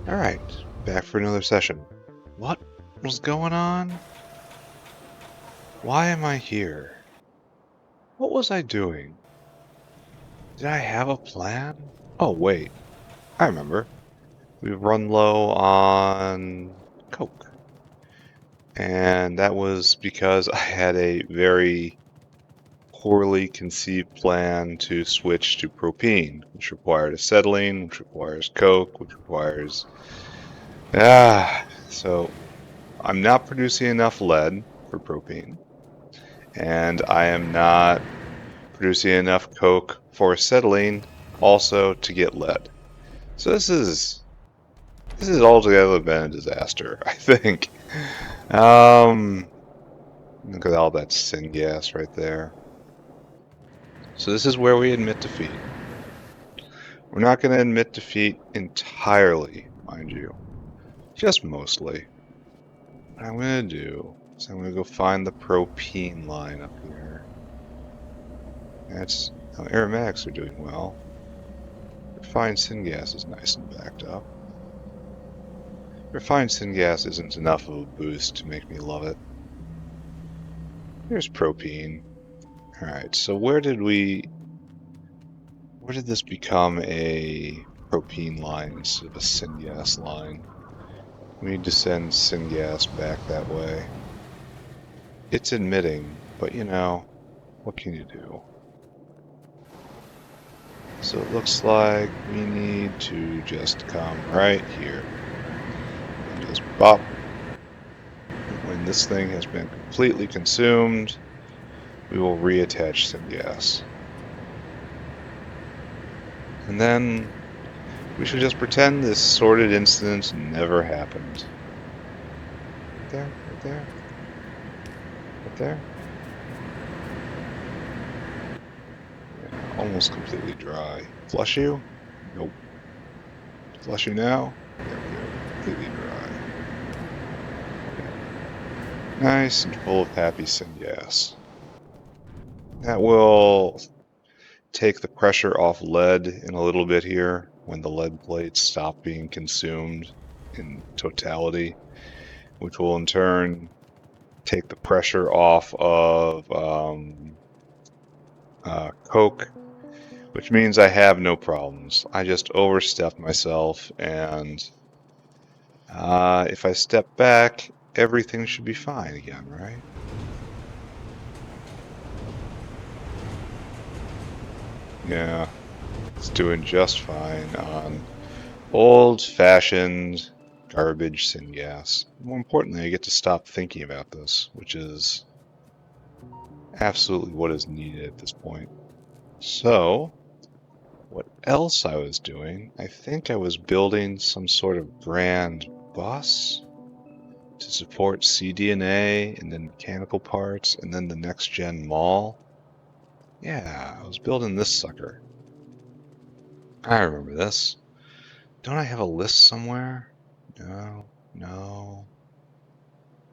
Alright, back for another session. What was going on? Why am I here? What was I doing? Did I have a plan? Oh, wait. I remember. We run low on Coke. And that was because I had a very poorly conceived plan to switch to propene, which required acetylene, which requires Coke, which requires... So I'm not producing enough lead for propene, and I am not producing enough Coke for acetylene also to get lead. So this is altogether been a disaster, I think. Look at all that syngas right there. So this is where we admit defeat. We're not going to admit defeat entirely, mind you. Just mostly. What I'm going to do is I'm going to go find the propene line up here. That's how aromatics are doing well. Refined syngas is nice and backed up. Refined syngas isn't enough of a boost to make me love it. Here's propene. Alright, so where did this become a propene line instead of a syngas line? We need to send syngas back that way. It's admitting, but you know, what can you do? So it looks like we need to just come right here and just bop. When this thing has been completely consumed, we will reattach syngas. And then we should just pretend this sordid incident never happened. Right there, right there, right there. Yeah, almost completely dry. Flush you? Nope. Flush you now? There we go. Completely dry. Okay. Nice and full of happy syngas. That will take the pressure off lead in a little bit here when the lead plates stop being consumed in totality, which will in turn take the pressure off of Coke, which means I have no problems. I just overstepped myself, and if I step back, everything should be fine again, right? Yeah, it's doing just fine on old-fashioned garbage syngas. More importantly, I get to stop thinking about this, which is absolutely what is needed at this point. So, what else I was doing, I think I was building some sort of grand bus to support CDNA and then mechanical parts and then the next gen mall. Yeah, I was building this sucker. I remember this. Don't I have a list somewhere? No, no,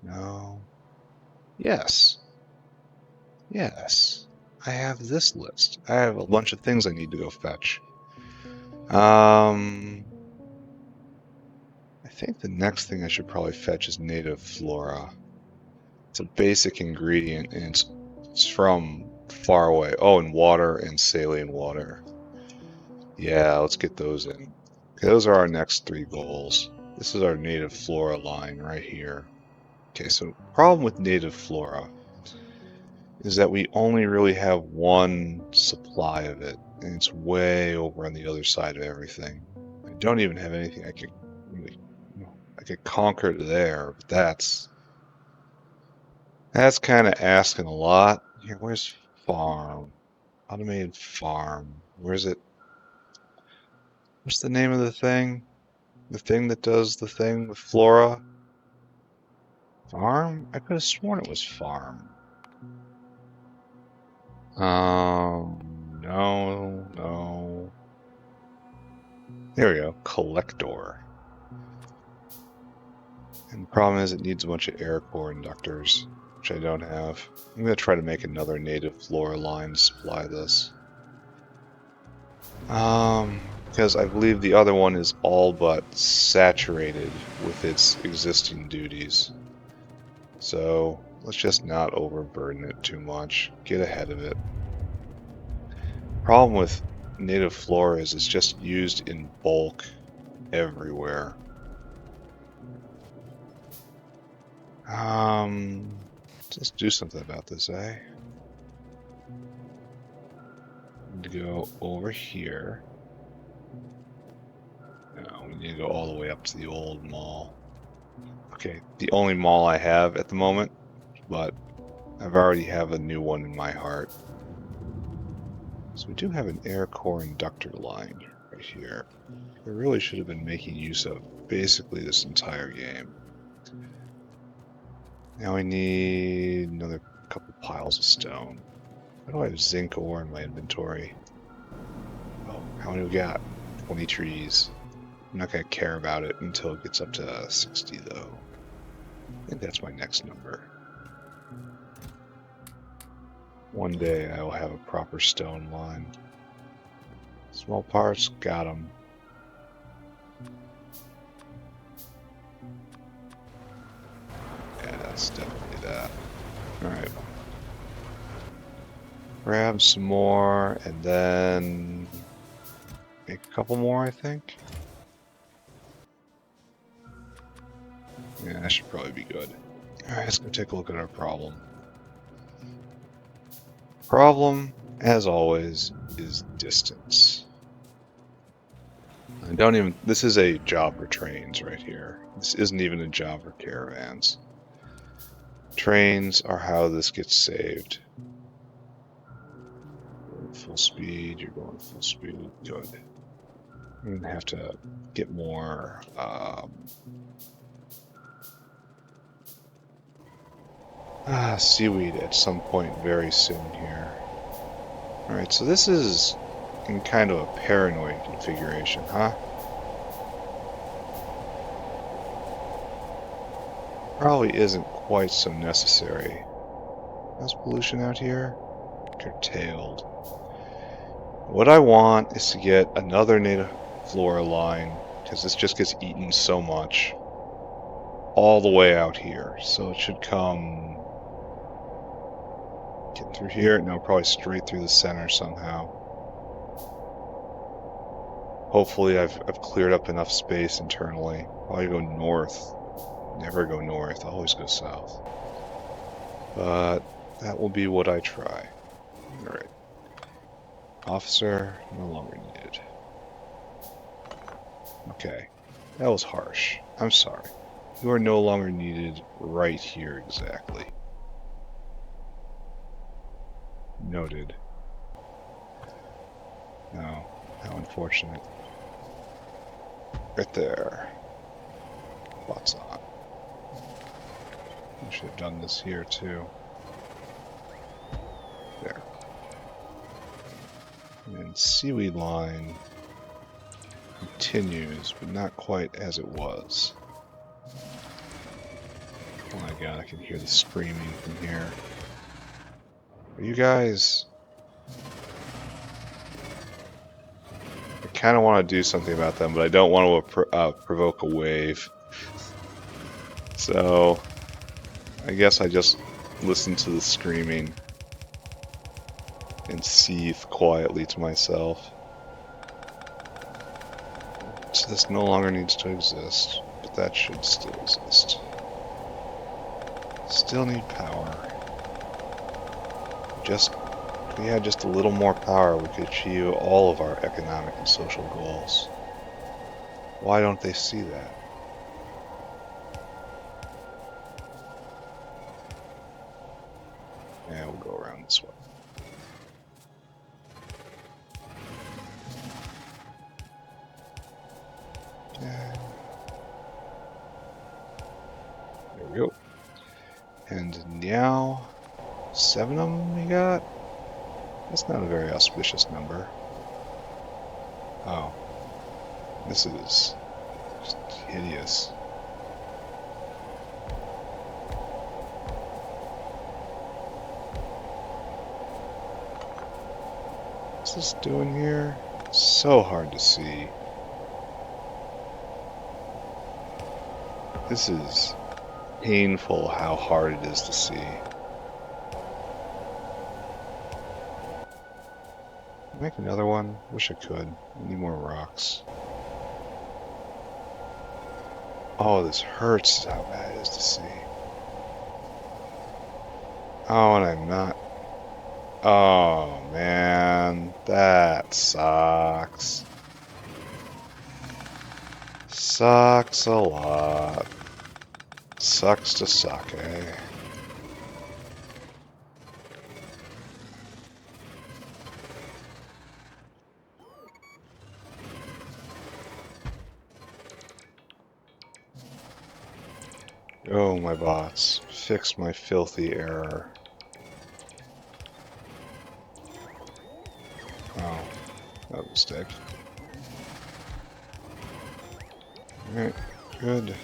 no. Yes. Yes. I have this list. I have a bunch of things I need to go fetch. I think the next thing I should probably fetch is native flora. It's a basic ingredient, and it's from far away. Oh, and water and saline water. Yeah, let's get those in. Okay, those are our next 3 goals. This is our native flora line right here. Okay, so problem with native flora is that we only really have one supply of it, and it's way over on the other side of everything. I don't even have anything I could really, I could conquer there, but that's kind of asking a lot. Here, where's farm? Automated farm. Where's it? What's the name of the thing? The thing that does the thing with flora? Farm? I could have sworn it was farm. No, no. There we go. Collector. And the problem is it needs a bunch of air core inductors, which I don't have. I'm going to try to make another native flora line to supply this. because I believe the other one is all but saturated with its existing duties. So let's just not overburden it too much. Get ahead of it. Problem with native flora is it's just used in bulk everywhere. Let's do something about this, eh? Need to go over here. No, we need to go all the way up to the old mall. Okay, the only mall I have at the moment, but I've already have a new one in my heart. So we do have an air core inductor line right here. I really should have been making use of basically this entire game. Now we need another couple piles of stone. Why do I have zinc ore in my inventory? Oh, how many we got? 20 trees. I'm not going to care about it until it gets up to 60 though. I think that's my next number. One day I will have a proper stone line. Small parts, got them. Yeah, that's definitely that. Alright. Grab some more, and then make a couple more, I think. Yeah, that should probably be good. Alright, let's go take a look at our problem. Problem, as always, is distance. I don't even, this is a job for trains right here. This isn't even a job for caravans. Trains are how this gets saved. Going full speed, you're going full speed, good. I'm gonna have to get more seaweed at some point very soon here. Alright, so this is in kind of a paranoid configuration, huh? Probably isn't quite so necessary. How's pollution out here? Curtailed. What I want is to get another native flora line, because this just gets eaten so much, all the way out here. So it should come... Get through here? No, probably straight through the center somehow. Hopefully I've cleared up enough space internally. Probably go north. Never go north, always go south. But that will be what I try. Alright. Officer, no longer needed. Okay. That was harsh. I'm sorry. You are no longer needed right here exactly. Noted. No, how unfortunate. Right there. Spots on. I should have done this here too. There. And seaweed line continues, but not quite as it was. Oh my god, I can hear the screaming from here. Are you guys... I kind of want to do something about them, but I don't want to provoke a wave. So, I guess I just listen to the screaming and seethe quietly to myself. So this no longer needs to exist, but that should still exist. Still need power. If we had just a little more power, we could achieve all of our economic and social goals. Why don't they see that? Yeah, we'll go around this way. Yeah. There we go. And now, 7 of them we got? That's not a very auspicious number. Oh. This is just hideous. What's this doing here? So hard to see. This is painful how hard it is to see. Make another one? Wish I could. I need more rocks. Oh, this hurts how bad it is to see. Oh, and I'm not. Oh, man. That sucks. Sucks a lot. Sucks to suck, eh? Oh, my bots. Fix my filthy error. Oh, that was a mistake. Alright, good.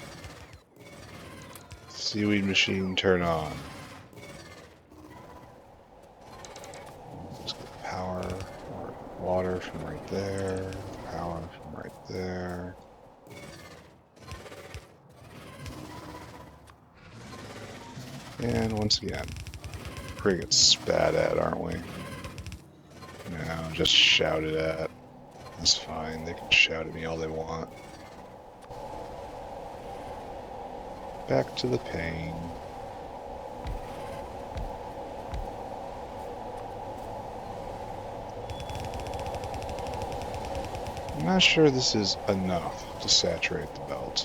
Seaweed machine, turn on. Let's get power, or water from right there, power from right there. And once again, we're gonna get spat at, aren't we? No, just shouted at. That's fine, they can shout at me all they want. Back to the pain. I'm not sure this is enough to saturate the belt.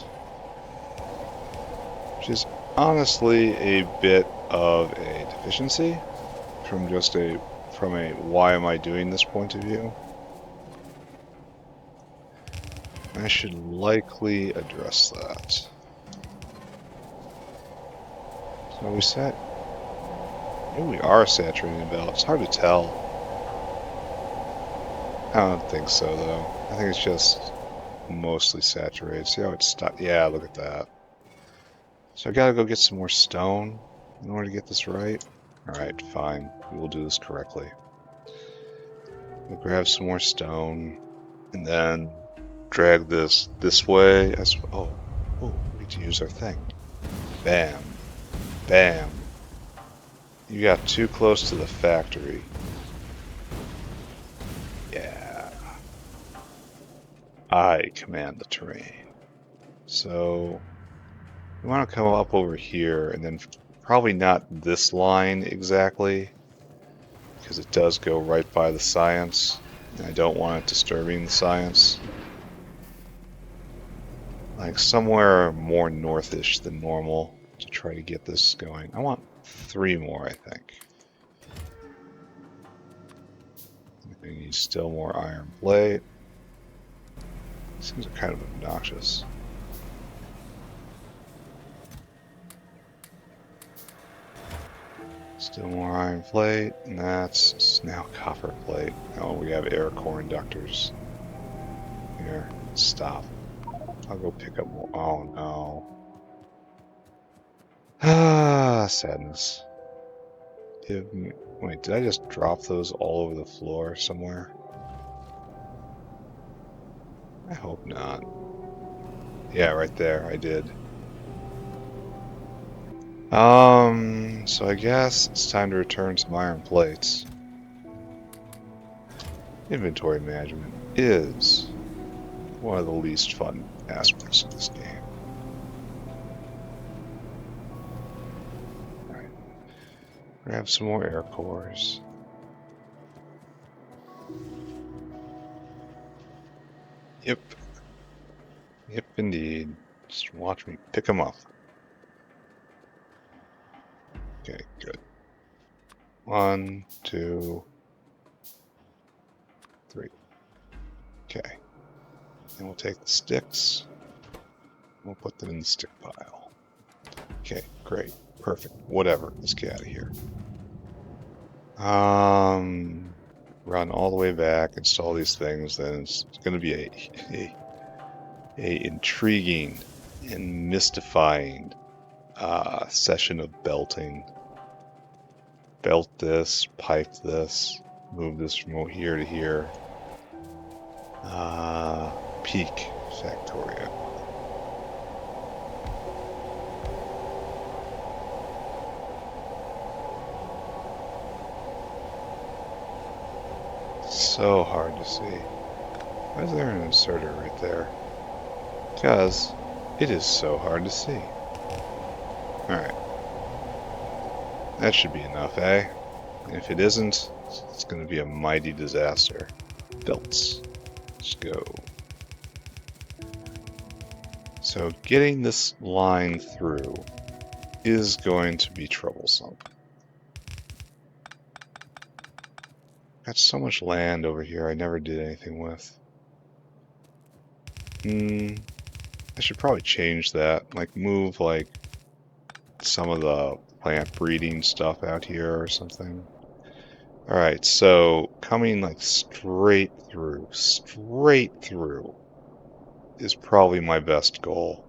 Which is honestly a bit of a deficiency from just a why am I doing this point of view. I should likely address that. So we set. Maybe we are saturating the belt. It's hard to tell. I don't think so though. I think it's just mostly saturated. See how it stopped? Yeah, look at that. So I gotta go get some more stone in order to get this right. Alright, fine. We will do this correctly. We'll grab some more stone and then drag this way. Oh, we need to use our thing. Bam. Bam. You got too close to the factory. Yeah. I command the terrain. So we want to come up over here and then probably not this line exactly because it does go right by the science and I don't want it disturbing the science. Like somewhere more northish than normal to try to get this going. I want 3 more, I think. I need still more iron plate. Seems kind of obnoxious. Still more iron plate, and that's now copper plate. Oh, we have air core inductors. Here, stop. I'll go pick up more. Oh no. Ah, sadness. Wait, did I just drop those all over the floor somewhere? I hope not. Yeah, right there, I did. So I guess it's time to return some iron plates. Inventory management is one of the least fun aspects of this game. Alright. Grab some more air cores. Yep. Yep, indeed. Just watch me pick them up. Okay, good. 1, 2, 3. Okay. And we'll take the sticks. We'll put them in the stick pile. Okay, great. Perfect. Whatever. Let's get out of here. Run all the way back, install these things, then it's going to be a intriguing and mystifying session of belting. Belt this, pipe this, move this from here to here. Peak Factorio. So hard to see. Why is there an inserter right there? Because it is so hard to see. Alright. That should be enough, eh? And if it isn't, it's going to be a mighty disaster. Belts. Let's go. So getting this line through is going to be troublesome. Got so much land over here I never did anything with. I should probably change that. Like move like some of the plant breeding stuff out here or something. Alright, so coming like straight through is probably my best goal.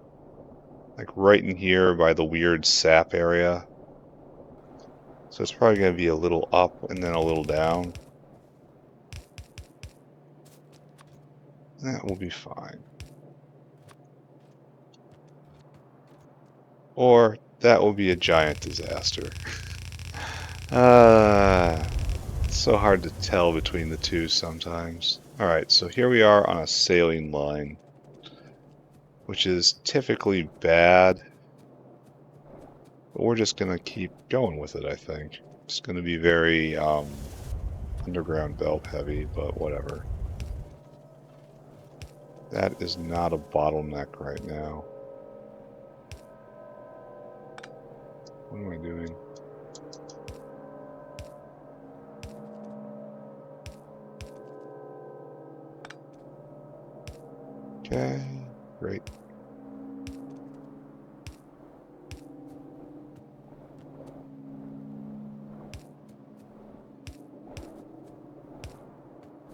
Like right in here by the weird sap area. So it's probably going to be a little up and then a little down. That will be fine. Or that will be a giant disaster. It's so hard to tell between the two sometimes. Alright, so here we are on a sailing line, which is typically bad, but we're just going to keep going with it, I think. It's going to be very underground belt heavy, but whatever. That is not a bottleneck right now. What am I doing? Okay, great.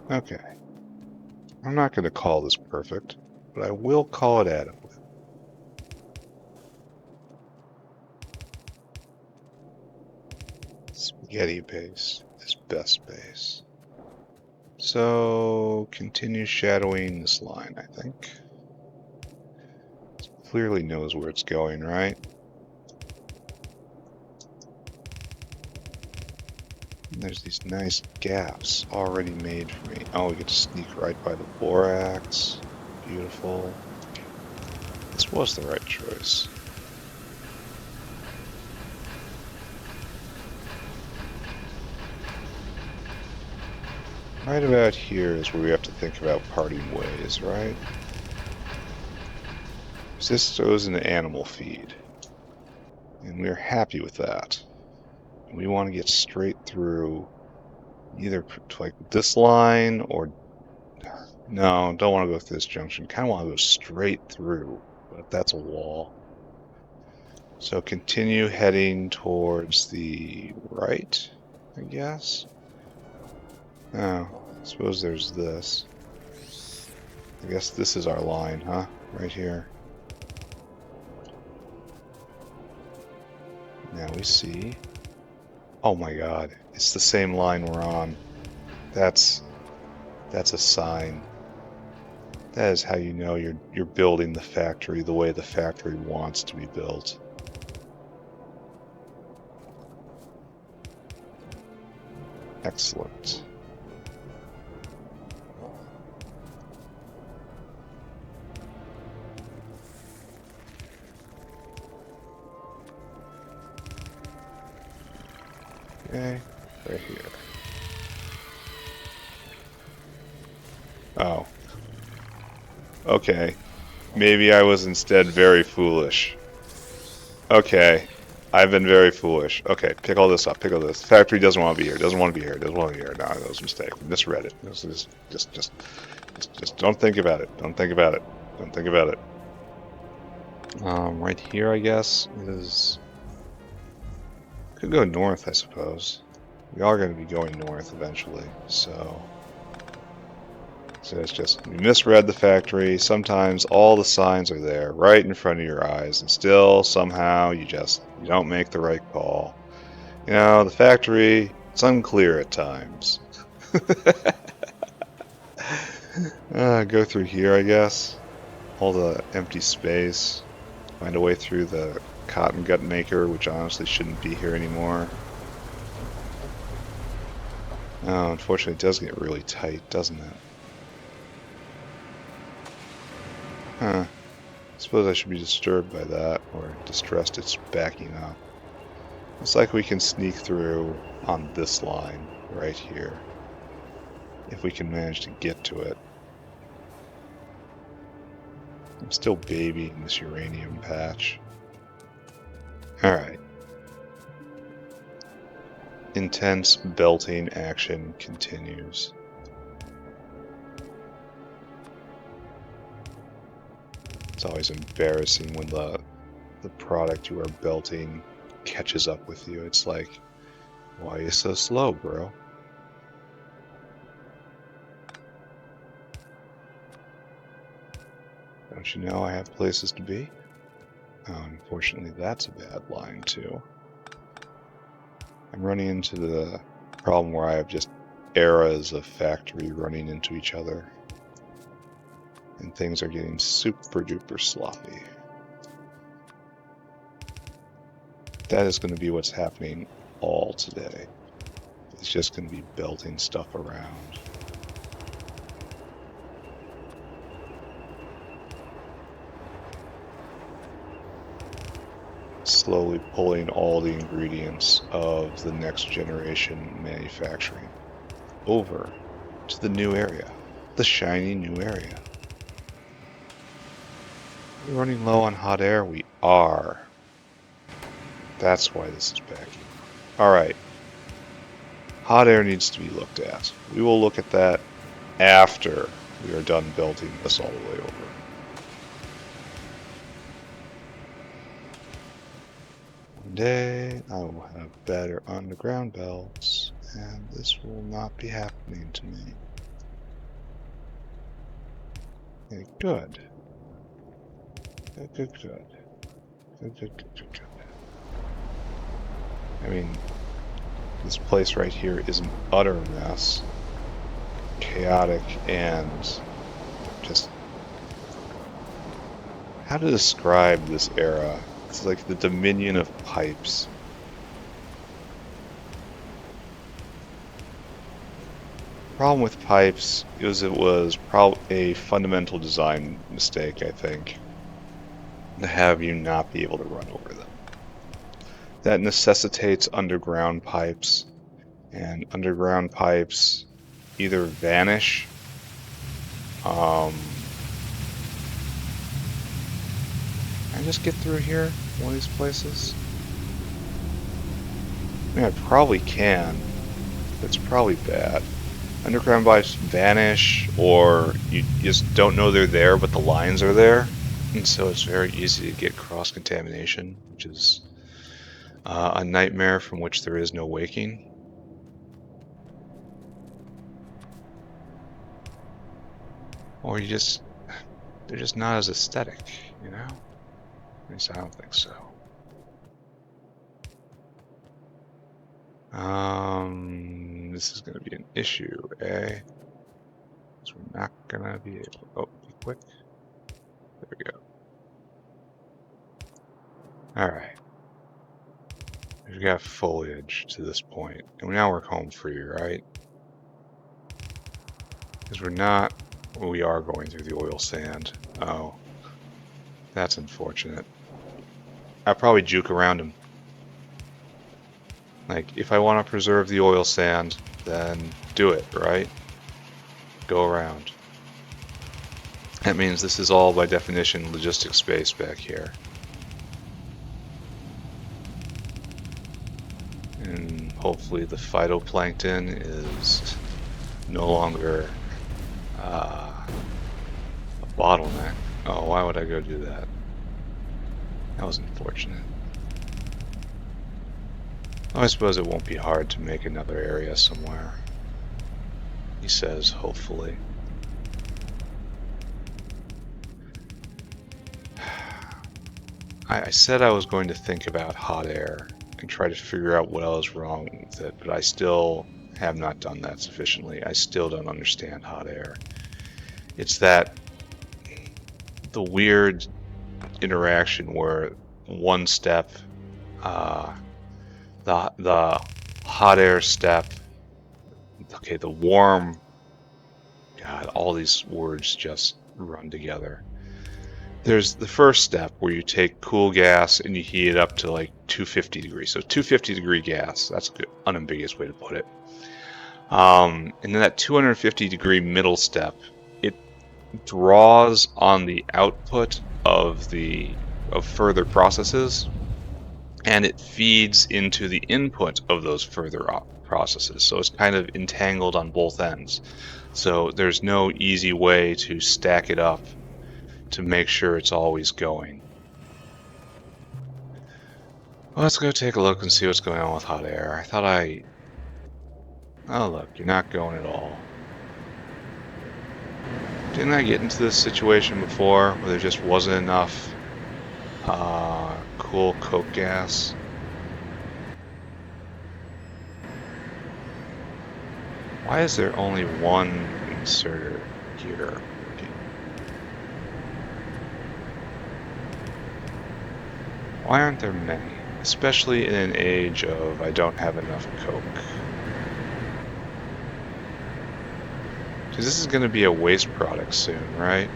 Okay. I'm not going to call this perfect, but I will call it adequate. Spaghetti base is best base. So, continue shadowing this line, I think. It clearly knows where it's going, right? And there's these nice gaps already made for me. Oh, we get to sneak right by the borax. Beautiful. This was the right choice. Right about here is where we have to think about parting ways, right? This goes into animal feed. And we're happy with that. We want to get straight through either like this line or... No, don't want to go through this junction. Kind of want to go straight through, but that's a wall. So continue heading towards the right, I guess. Oh, I suppose there's this. I guess this is our line, huh? Right here. Now we see. Oh my god, it's the same line we're on. That's a sign. That is how you know you're building the factory the way the factory wants to be built. Excellent. Okay, right here. Oh. Okay. Maybe I was instead very foolish. Okay. I've been very foolish. Okay, pick all this up, pick all this. The factory doesn't want to be here, doesn't want to be here, doesn't want to be here. No, that was a mistake. We misread it. Just don't think about it. Don't think about it. Don't think about it. Right here, I guess, is... Could go north, I suppose. We are going to be going north eventually, so... So it's just, we misread the factory. Sometimes all the signs are there, right in front of your eyes, and still, somehow, you don't make the right call. You know, the factory, it's unclear at times. Go through here, I guess. All the empty space. Find a way through the cotton gut maker, which honestly shouldn't be here anymore. Oh, unfortunately, it does get really tight, doesn't it? Huh. I suppose I should be disturbed by that, or distressed it's backing up. Looks like we can sneak through on this line right here, if we can manage to get to it. I'm still babying this uranium patch. Alright. Intense belting action continues. It's always embarrassing when the product you are belting catches up with you. It's like, why are you so slow, bro? Don't you know I have places to be? Oh, unfortunately, that's a bad line, too. I'm running into the problem where I have just eras of factory running into each other. And things are getting super duper sloppy. That is going to be what's happening all today. It's just going to be belting stuff around. Slowly pulling all the ingredients of the next generation manufacturing over to the new area, the shiny new area. We're running low on hot air. We are. That's why this is backing. Alright. Hot air needs to be looked at. We will look at that after we are done belting this all the way over. One day I will have better underground belts, and this will not be happening to me. Okay, good. Good. I mean, this place right here is an utter mess. Chaotic and just... how to describe this era? It's like the dominion of pipes. The problem with pipes is it was probably a fundamental design mistake, I think, to have you not be able to run over them. That necessitates underground pipes, and underground pipes either vanish, can I just get through here, one of these places? I mean, I probably can, but it's probably bad. Underground pipes vanish, or you just don't know they're there, but the lines are there, and so it's very easy to get cross-contamination, which is a nightmare from which there is no waking. Or they're just not as aesthetic, you know? At least I don't think so. This is going to be an issue, eh? Because we're not going to be able... oh, be quick. There we go. Alright. We've got foliage to this point. And now we're home free, right? Because we're not... well, we are going through the oil sand. Oh. That's unfortunate. I'll probably juke around him. Like, if I want to preserve the oil sand, then do it, right? Go around. That means this is all, by definition, logistic space back here. And hopefully the phytoplankton is no longer a bottleneck. Oh, why would I go do that? That was unfortunate. I suppose it won't be hard to make another area somewhere. He says, hopefully. I said I was going to think about hot air and try to figure out what else is wrong with it, but I still have not done that sufficiently. I still don't understand hot air. It's that the weird interaction where one step, the hot air step, okay, the warm, God, all these words just run together. There's the first step where you take cool gas and you heat it up to like 250 degrees. So 250 degree gas, that's a good unambiguous way to put it. And then that 250 degree middle step, it draws on the output of further processes, and it feeds into the input of those further processes. So it's kind of entangled on both ends. So there's no easy way to stack it up to make sure it's always going. Well, let's go take a look and see what's going on with hot air. Oh look, you're not going at all. Didn't I get into this situation before where there just wasn't enough cool coke gas? Why is there only one inserter here? Why aren't there many? Especially in an age of I don't have enough coke. Because this is going to be a waste product soon, right?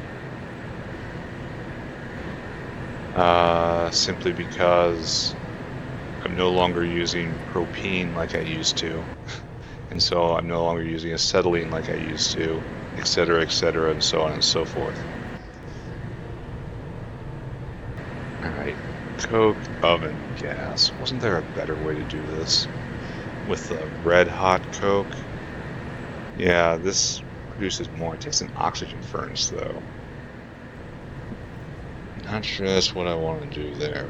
Simply because I'm no longer using propene like I used to. And so I'm no longer using acetylene like I used to, etc., and so on and so forth. Alright, coke oven gas. Wasn't there a better way to do this? With the red hot coke? Yeah, this produces more. It takes an oxygen furnace, though. Not sure that's what I want to do there.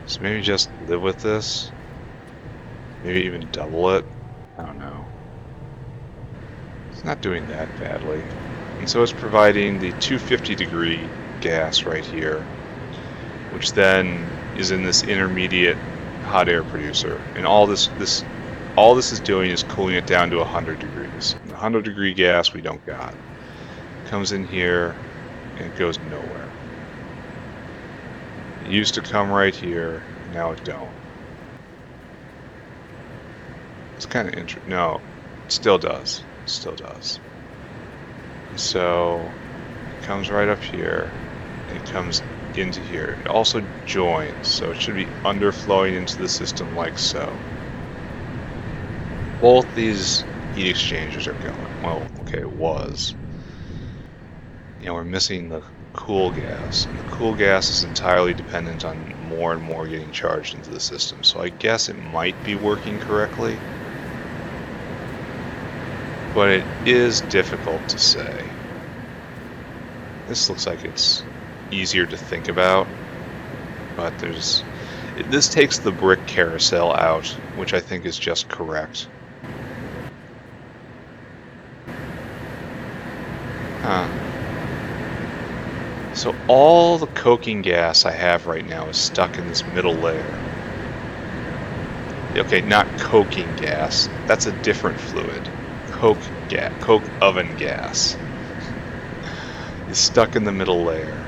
So maybe just live with this? Maybe even double it? I don't know. It's not doing that badly. And so it's providing the 250 degree gas right here, which then is in this intermediate hot air producer. And all this is doing is cooling it down to 100 degrees. And the 100 degree gas we don't got. It comes in here and it goes nowhere. It used to come right here, now it don't. It's kind of interesting. No, it still does. It still does. And so it comes right up here, and it comes into here. It also joins, so it should be underflowing into the system like so. Both these heat exchangers are going. Well, okay, it was. You know, we're missing the cool gas. And the cool gas is entirely dependent on more and more getting charged into the system. So I guess it might be working correctly. But it is difficult to say. This looks like it's easier to think about, but this takes the brick carousel out, which I think is just correct. Huh. So all the coking gas I have right now is stuck in this middle layer. Okay, not coking gas. That's a different fluid. Coke oven gas is stuck in the middle layer.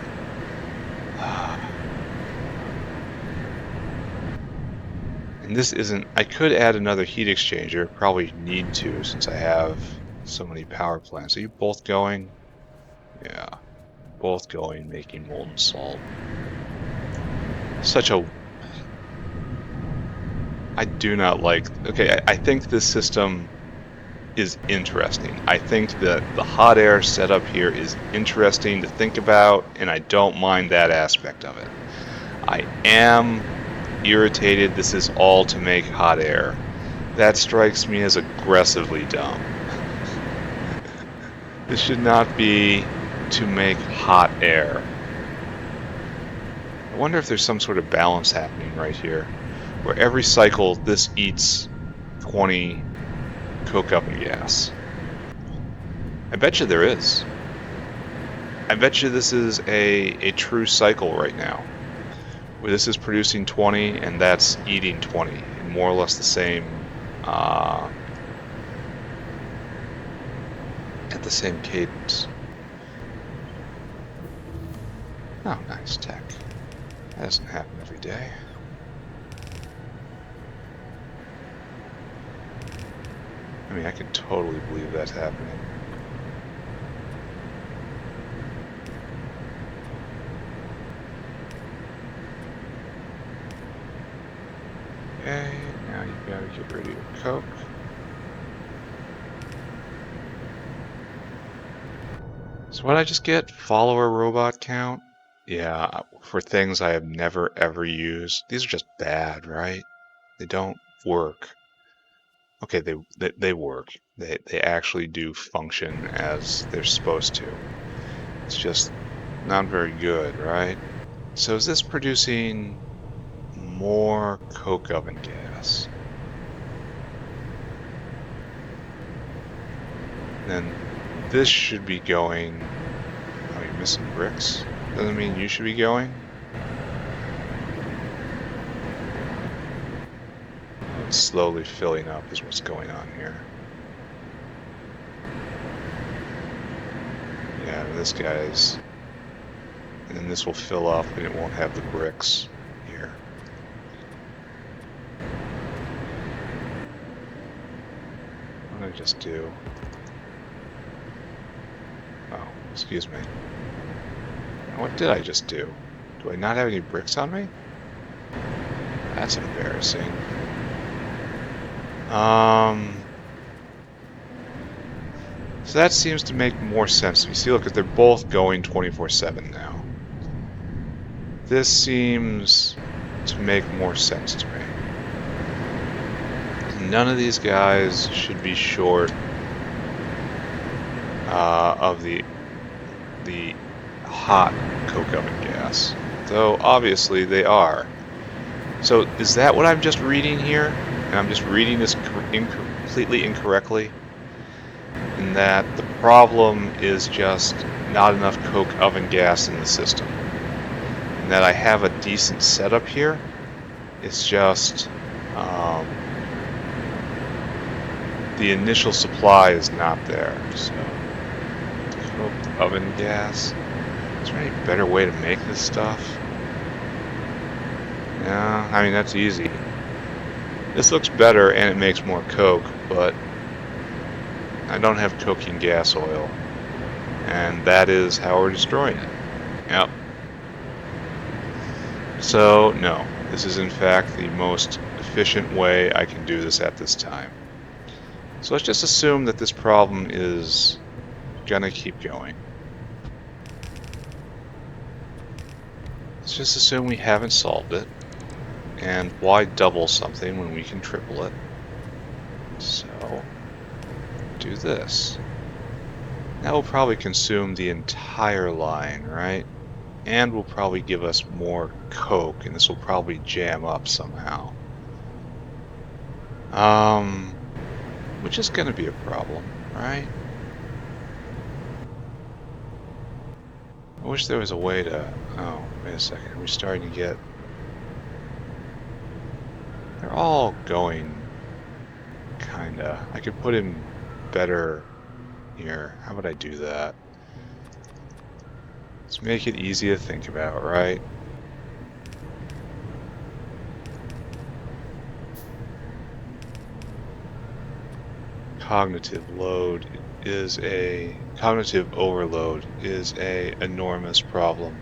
And this isn't. I could add another heat exchanger. Probably need to since I have so many power plants. Are you both going? Yeah, both going, making molten salt. Such a. I do not like. Okay, I think this system is interesting. I think that the hot air setup here is interesting to think about, and I don't mind that aspect of it. I am irritated this is all to make hot air. That strikes me as aggressively dumb. This should not be to make hot air. I wonder if there's some sort of balance happening right here, where every cycle this eats 20 coke oven gas. I bet you there is. I bet you this is a true cycle right now, where this is producing 20 and that's eating 20 in more or less the same at the same cadence. Oh, nice tech. That doesn't happen every day. I mean, I can totally believe that's happening. Okay, now you gotta get rid of your coke. So what did I just get? Follower robot count? Yeah, for things I have never ever used. These are just bad, right? They don't work. Okay, they work. They actually do function as they're supposed to. It's just not very good, right? So is this producing more coke oven gas? Then this should be going. Oh, you're missing bricks? Doesn't mean you should be going. It's slowly filling up is what's going on here. Yeah, this guy's... And then this will fill up and it won't have the bricks here. What did I just do? Oh, excuse me. What did I just do? Do I not have any bricks on me? That's embarrassing. So that seems to make more sense to me. See, look, they're both going 24/7 now. This seems to make more sense to me. None of these guys should be short of the hot coke oven gas, though obviously they are. So is that what I'm just reading here? And I'm just reading this completely incorrectly? In that the problem is just not enough coke oven gas in the system. And that I have a decent setup here. It's just the initial supply is not there. So coke oven gas. Is there any better way to make this stuff? Yeah, I mean that's easy. This looks better and it makes more coke, but I don't have coking gas oil. And that is how we're destroying it. Yep. So, no. This is in fact the most efficient way I can do this at this time. So let's just assume that this problem is gonna keep going. Let's just assume we haven't solved it. And why double something when we can triple it? So, do this. That will probably consume the entire line, right? And will probably give us more coke, and this will probably jam up somehow. Which is going to be a problem, right? I wish there was a way to... Oh, wait a second. We're starting to get... They're all going... Kinda. I could put him better here. How would I do that? Let's make it easy to think about, right? Cognitive overload is a enormous problem.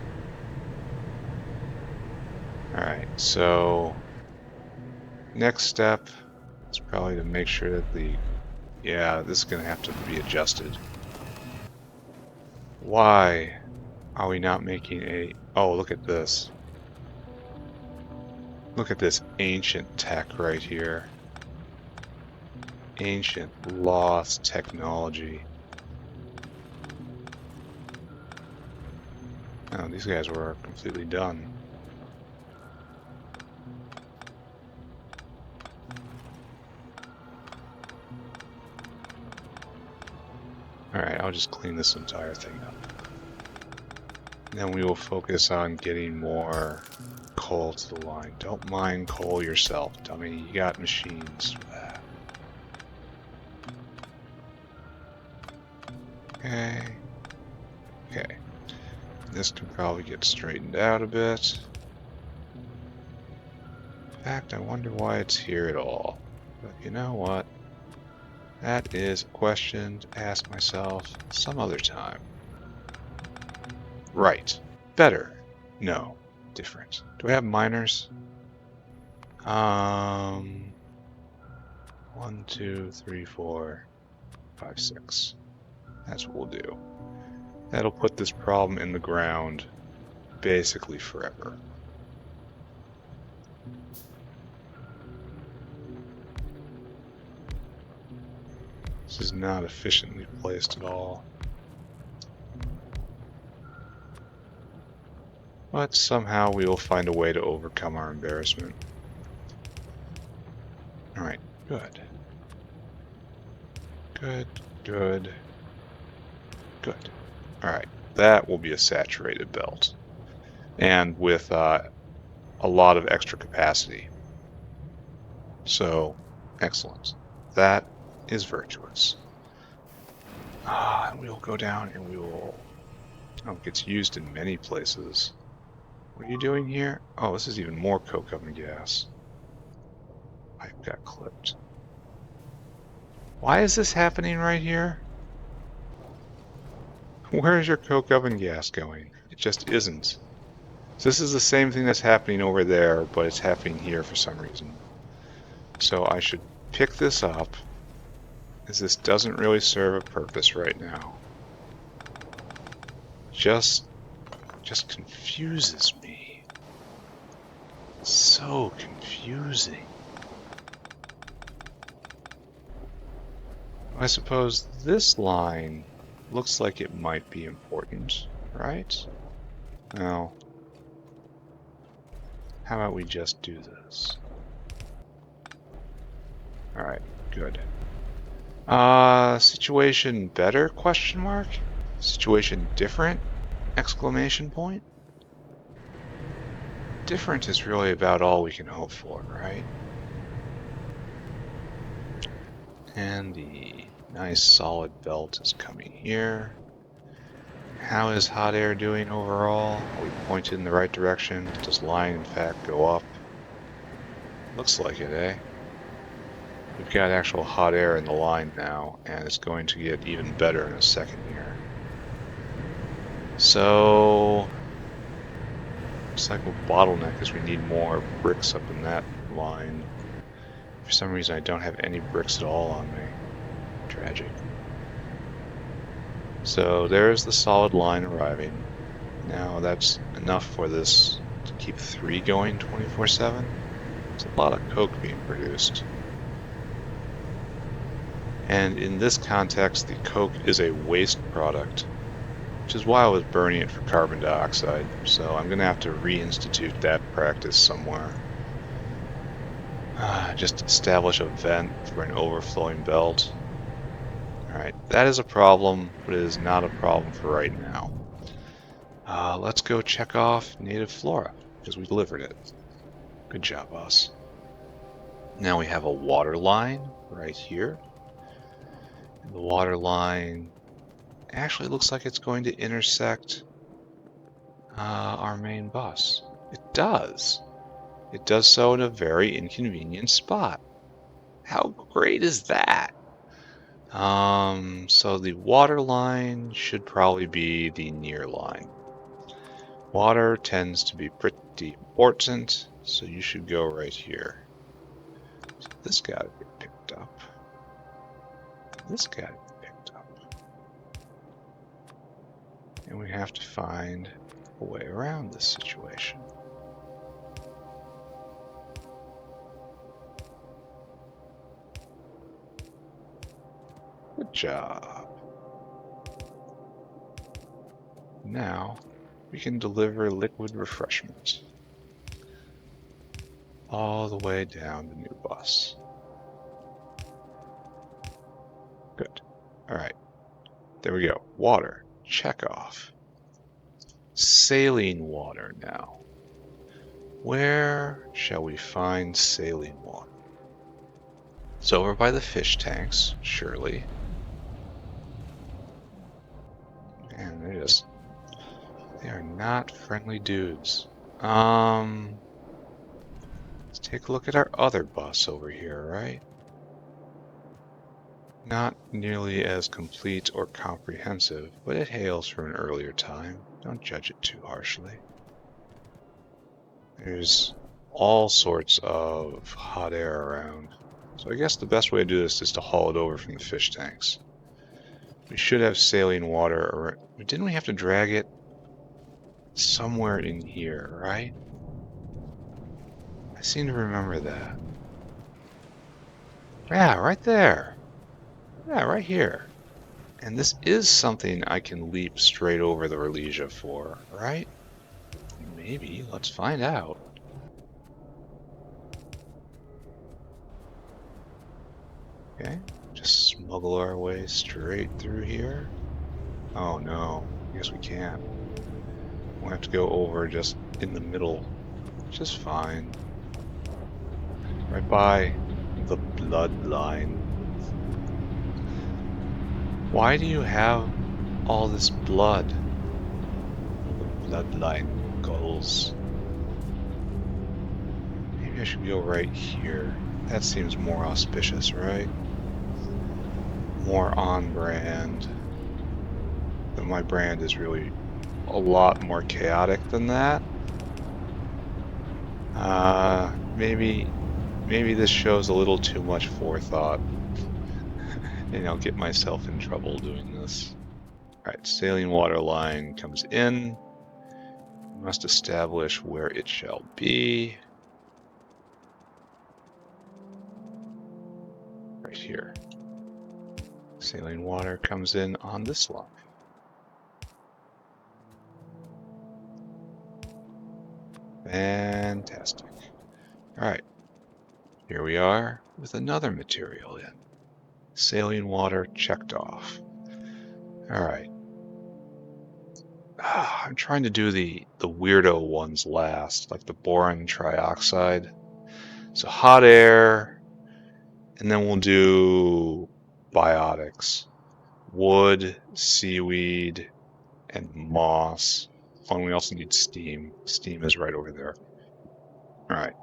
Alright, so next step is probably to make sure that this is going to have to be adjusted. Why are we not making a... Oh, look at this. Look at this ancient tech right here. Ancient, lost technology. Oh, these guys were completely done. Alright, I'll just clean this entire thing up. Then we will focus on getting more coal to the line. Don't mine coal yourself, dummy. You got machines for that. Okay. Okay. This can probably get straightened out a bit. In fact, I wonder why it's here at all. But you know what? That is a question to ask myself some other time. Right. Better. No. Different. Do I have miners? 1, 2, 3, 4, 5, 6. That's what we'll do. That'll put this problem in the ground basically forever. This is not efficiently placed at all. But somehow we will find a way to overcome our embarrassment. Alright, good. Good, good, good. Alright, that will be a saturated belt. And with a lot of extra capacity. So, excellent. That is virtuous. And we'll go down and we will... Oh, it gets used in many places. What are you doing here? Oh, this is even more coke oven gas. I got clipped. Why is this happening right here? Where is your coke oven gas going? It just isn't. So this is the same thing that's happening over there, but it's happening here for some reason. So I should pick this up, as this doesn't really serve a purpose right now. Just confuses me. So confusing. I suppose this line looks like it might be important, right? Now, how about we just do this? Alright, good. Situation better, question mark? Situation different, exclamation point? Different is really about all we can hope for, right? And the nice solid belt is coming here. How is hot air doing overall? Are we pointed in the right direction? Does line in fact go up? Looks like it, eh? We've got actual hot air in the line now, and it's going to get even better in a second here. So, looks like we'll bottleneck as we need more bricks up in that line. For some reason I don't have any bricks at all on me. Tragic. So there's the solid line arriving. Now that's enough for this to keep 3 going 24/7. It's a lot of coke being produced. And in this context, the coke is a waste product, which is why I was burning it for carbon dioxide. So I'm going to have to reinstitute that practice somewhere. Just establish a vent for an overflowing belt. Alright, that is a problem, but it is not a problem for right now. Let's go check off native flora, because we delivered it. Good job, us. Now we have a water line right here. And the water line actually looks like it's going to intersect our main bus. It does. It does so in a very inconvenient spot. How great is that? So the water line should probably be the near line. Water tends to be pretty important, so you should go right here. So this gotta be picked up. This gotta be picked up. And we have to find a way around this situation. Good job. Now we can deliver liquid refreshment all the way down the new bus. Good. Alright. There we go. Water. Check off. Saline water now. Where shall we find saline water? It's over by the fish tanks, surely. They are not friendly dudes. Let's take a look at our other bus over here, right? Not nearly as complete or comprehensive, but it hails from an earlier time. Don't judge it too harshly. There's all sorts of hot air around. So I guess the best way to do this is to haul it over from the fish tanks. We should have saline water, or didn't we have to drag it somewhere in here, right? I seem to remember that. Yeah, right there. Yeah, right here. And this is something I can leap straight over the Rhodesia for, right? Maybe. Let's find out. Okay, just smuggle our way straight through here. Oh no, I guess we can't. We'll have to go over just in the middle, which is fine. Right by the bloodline. Why do you have all this blood? The bloodline gulls. Maybe I should go right here. That seems more auspicious, right? More on brand. But my brand is really a lot more chaotic than that. Maybe this shows a little too much forethought. And I'll get myself in trouble doing this. Alright, saline water line comes in. We must establish where it shall be. Right here. Saline water comes in on this line. Fantastic. Alright. Here we are with another material in. Saline water checked off. Alright. I'm trying to do the weirdo ones last, like the boron trioxide. So hot air, and then we'll do biotics. Wood, seaweed, and moss. Oh, and we also need steam. Steam is right over there. Alright.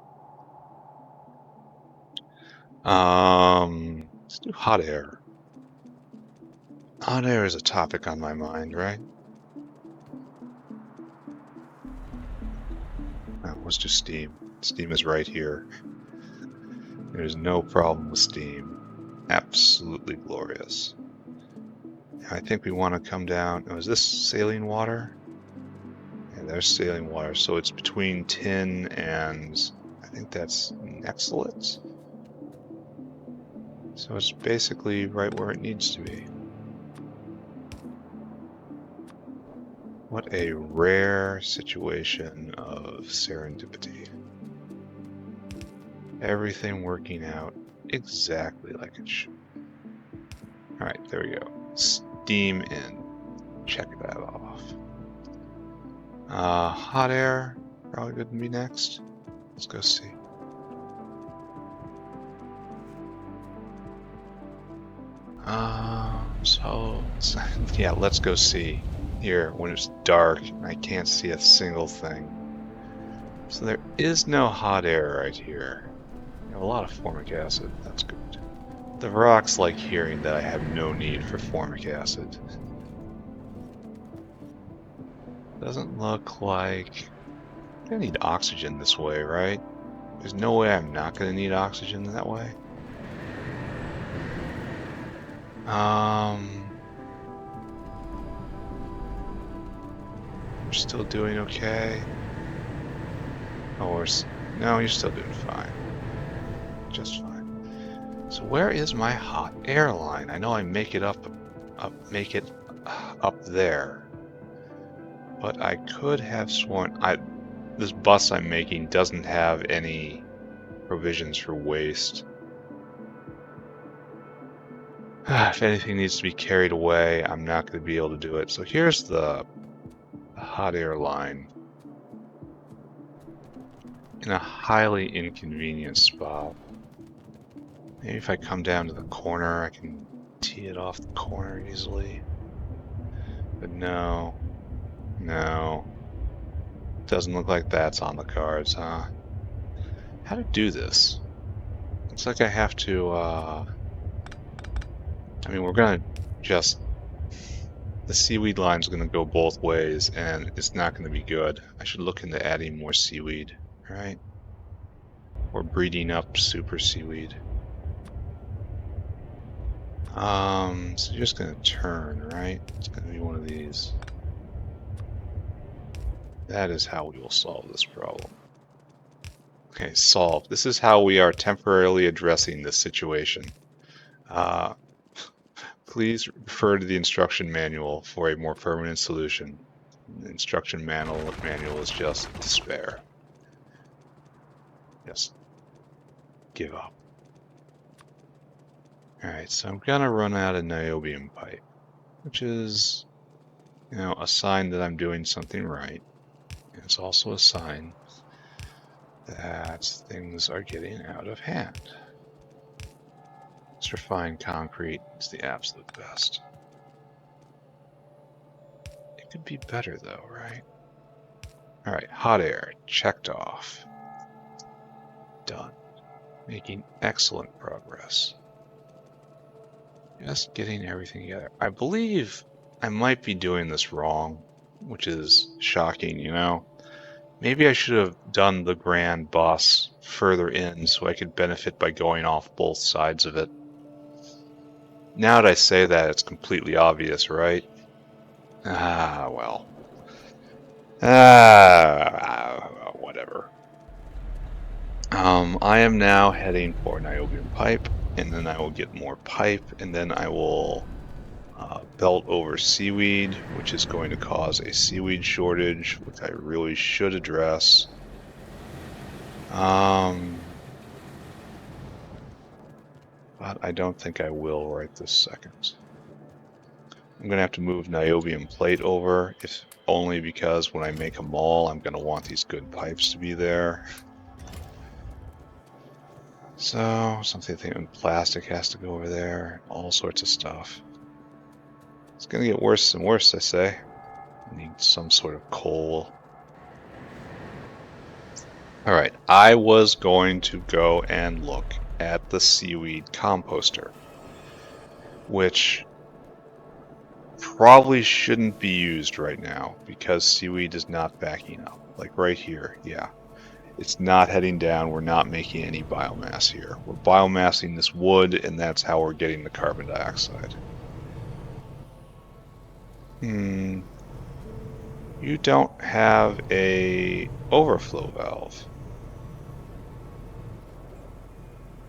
Let's do hot air. Hot air is a topic on my mind, right? No, let's do steam. Steam is right here. There's no problem with steam. Absolutely glorious. I think we want to come down. Oh, is this saline water? Yeah, there's saline water. So it's between tin and I think that's nexolite. So it's basically right where it needs to be. What a rare situation of serendipity. Everything working out exactly like it should. Alright, there we go. Steam in. Check that off. Hot air, probably good to be next. Let's go see. So yeah, let's go see here when it's dark and I can't see a single thing. So there is no hot air right here. We have a lot of formic acid, that's good. The rocks like hearing that I have no need for formic acid. Doesn't look like... I'm gonna need oxygen this way, right? There's no way I'm not gonna need oxygen that way. We're still doing okay. Oh, no, you're still doing fine. Just fine. So where is my hot air line? I know I make it up there. But I could have sworn this bus I'm making doesn't have any provisions for waste. If anything needs to be carried away, I'm not going to be able to do it. So here's the hot air line in a highly inconvenient spot. Maybe if I come down to the corner, I can tee it off the corner easily. But no. No. Doesn't look like that's on the cards, huh? How to do this? Looks like I have to, I mean, we're gonna just... The seaweed line's gonna go both ways, and it's not gonna be good. I should look into adding more seaweed, right? Or breeding up super seaweed. So you're just gonna turn, right? It's gonna be one of these. That is how we will solve this problem. Okay, solve. This is how we are temporarily addressing this situation. Please refer to the instruction manual for a more permanent solution. The instruction manual is just despair. Just give up. Alright, so I'm gonna run out of niobium pipe, which is, you know, a sign that I'm doing something right. And it's also a sign that things are getting out of hand. This refined concrete is the absolute best. It could be better though, right? Alright, hot air, checked off. Done. Making excellent progress. Just getting everything together. I believe I might be doing this wrong, which is shocking, you know? Maybe I should have done the grand boss further in so I could benefit by going off both sides of it. Now that I say that, it's completely obvious, right? Ah, well. Whatever. I am now heading for niobium pipe, and then I will get more pipe, and then I will belt over seaweed, which is going to cause a seaweed shortage, which I really should address. But I don't think I will right this second. I'm going to have to move niobium plate over, if only because when I make a mall, I'm going to want these good pipes to be there. So, something plastic has to go over there, all sorts of stuff. It's going to get worse and worse, I say. I need some sort of coal. Alright, I was going to go and look at the seaweed composter, which probably shouldn't be used right now because seaweed is not backing up. Like right here, yeah. It's not heading down, we're not making any biomass here. We're biomassing this wood, and that's how we're getting the carbon dioxide. You don't have a overflow valve.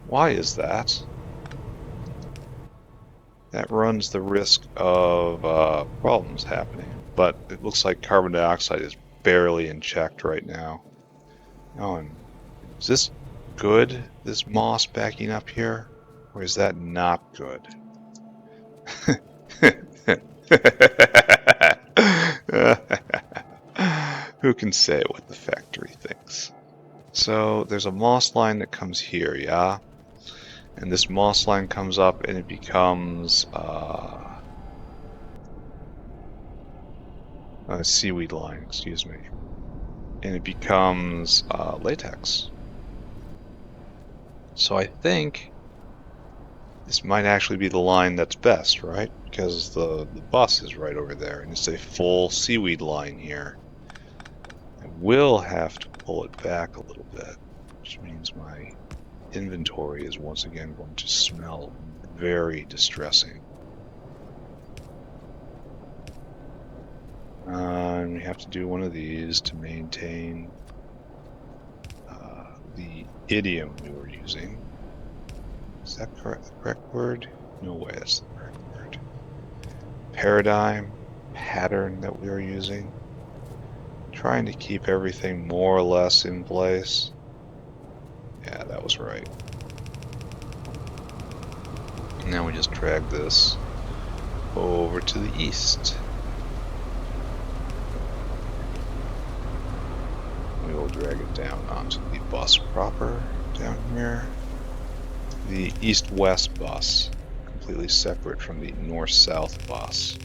Why is that? That runs the risk of problems happening, but it looks like carbon dioxide is barely in check right now. Oh, and is this good, this moss backing up here? Or is that not good? Who can say what the factory thinks? So there's a moss line that comes here, yeah? And this moss line comes up and it becomes a seaweed line, excuse me. And it becomes latex. So I think this might actually be the line that's best, right? Because the bus is right over there, and it's a full seaweed line here. I will have to pull it back a little bit, which means my inventory is once again going to smell very distressing. And we have to do one of these to maintain the idiom we were using. Is that the correct word? No way that's the correct word. Paradigm, pattern that we are using. Trying to keep everything more or less in place. Yeah, that was right. And now we just drag this over to the east. We will drag it down onto the bus proper down here. The east-west bus, completely separate from the north-south bus.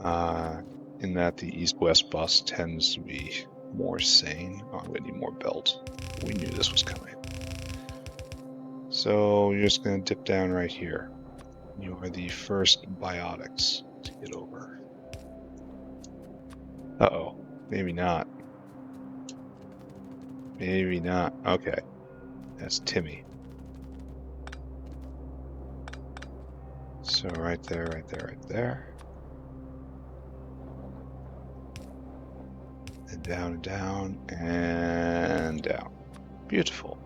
in that the east-west bus tends to be more sane. Oh, I'm gonna need more belt. We knew this was coming. So you're just gonna dip down right here. You are the first biotics to get over. Uh-oh, maybe not. Maybe not. Okay, that's Timmy. So right there, right there, right there. And down and down and down. Beautiful.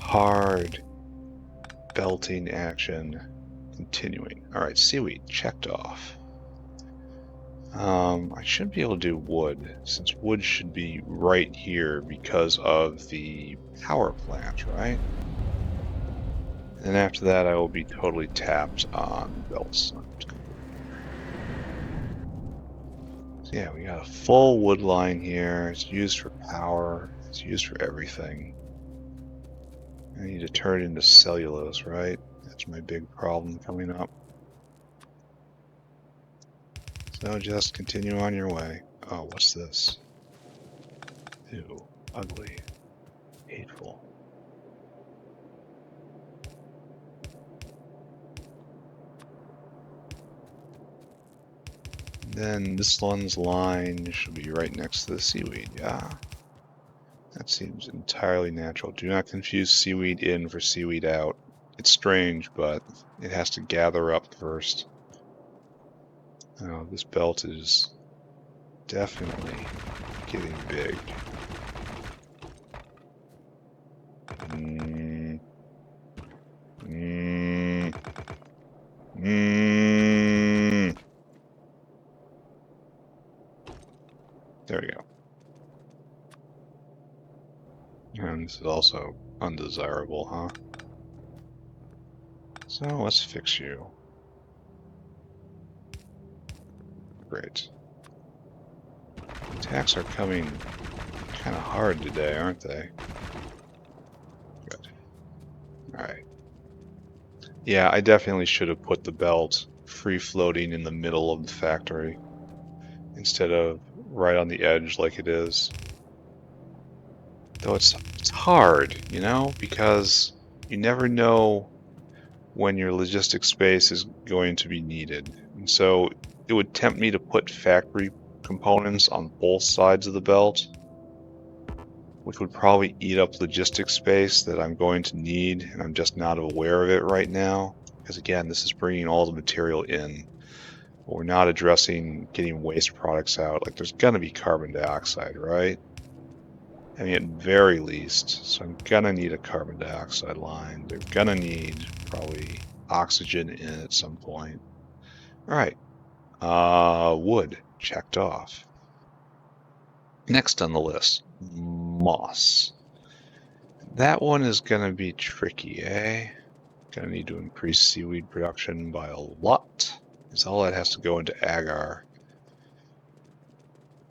Hard belting action continuing. Alright, seaweed checked off. I should be able to do wood, since wood should be right here because of the power plant, right? And after that, I will be totally tapped on belts. So yeah, we got a full wood line here. It's used for power. It's used for everything. I need to turn it into cellulose, right? That's my big problem coming up. So just continue on your way. Oh, what's this? Ew, ugly, hateful. Then this one's line should be right next to the seaweed, yeah? That seems entirely natural. Do not confuse seaweed in for seaweed out. It's strange, but it has to gather up first. Oh, this belt is definitely getting big. There we go. And this is also undesirable, huh? So let's fix you. Great. Attacks are coming kind of hard today, aren't they? Good. Alright. Yeah, I definitely should have put the belt free floating in the middle of the factory instead of right on the edge like it is. Though it's hard, you know, because you never know when your logistic space is going to be needed. And so it would tempt me to put factory components on both sides of the belt, which would probably eat up logistic space that I'm going to need, and I'm just not aware of it right now. Because again, this is bringing all the material in. But we're not addressing getting waste products out. Like, there's going to be carbon dioxide, right? I mean, at very least. So I'm going to need a carbon dioxide line. They're going to need probably oxygen in at some point. All right. Wood, checked off. Next on the list, moss. That one is going to be tricky, eh? Going to need to increase seaweed production by a lot. Because all that has to go into agar.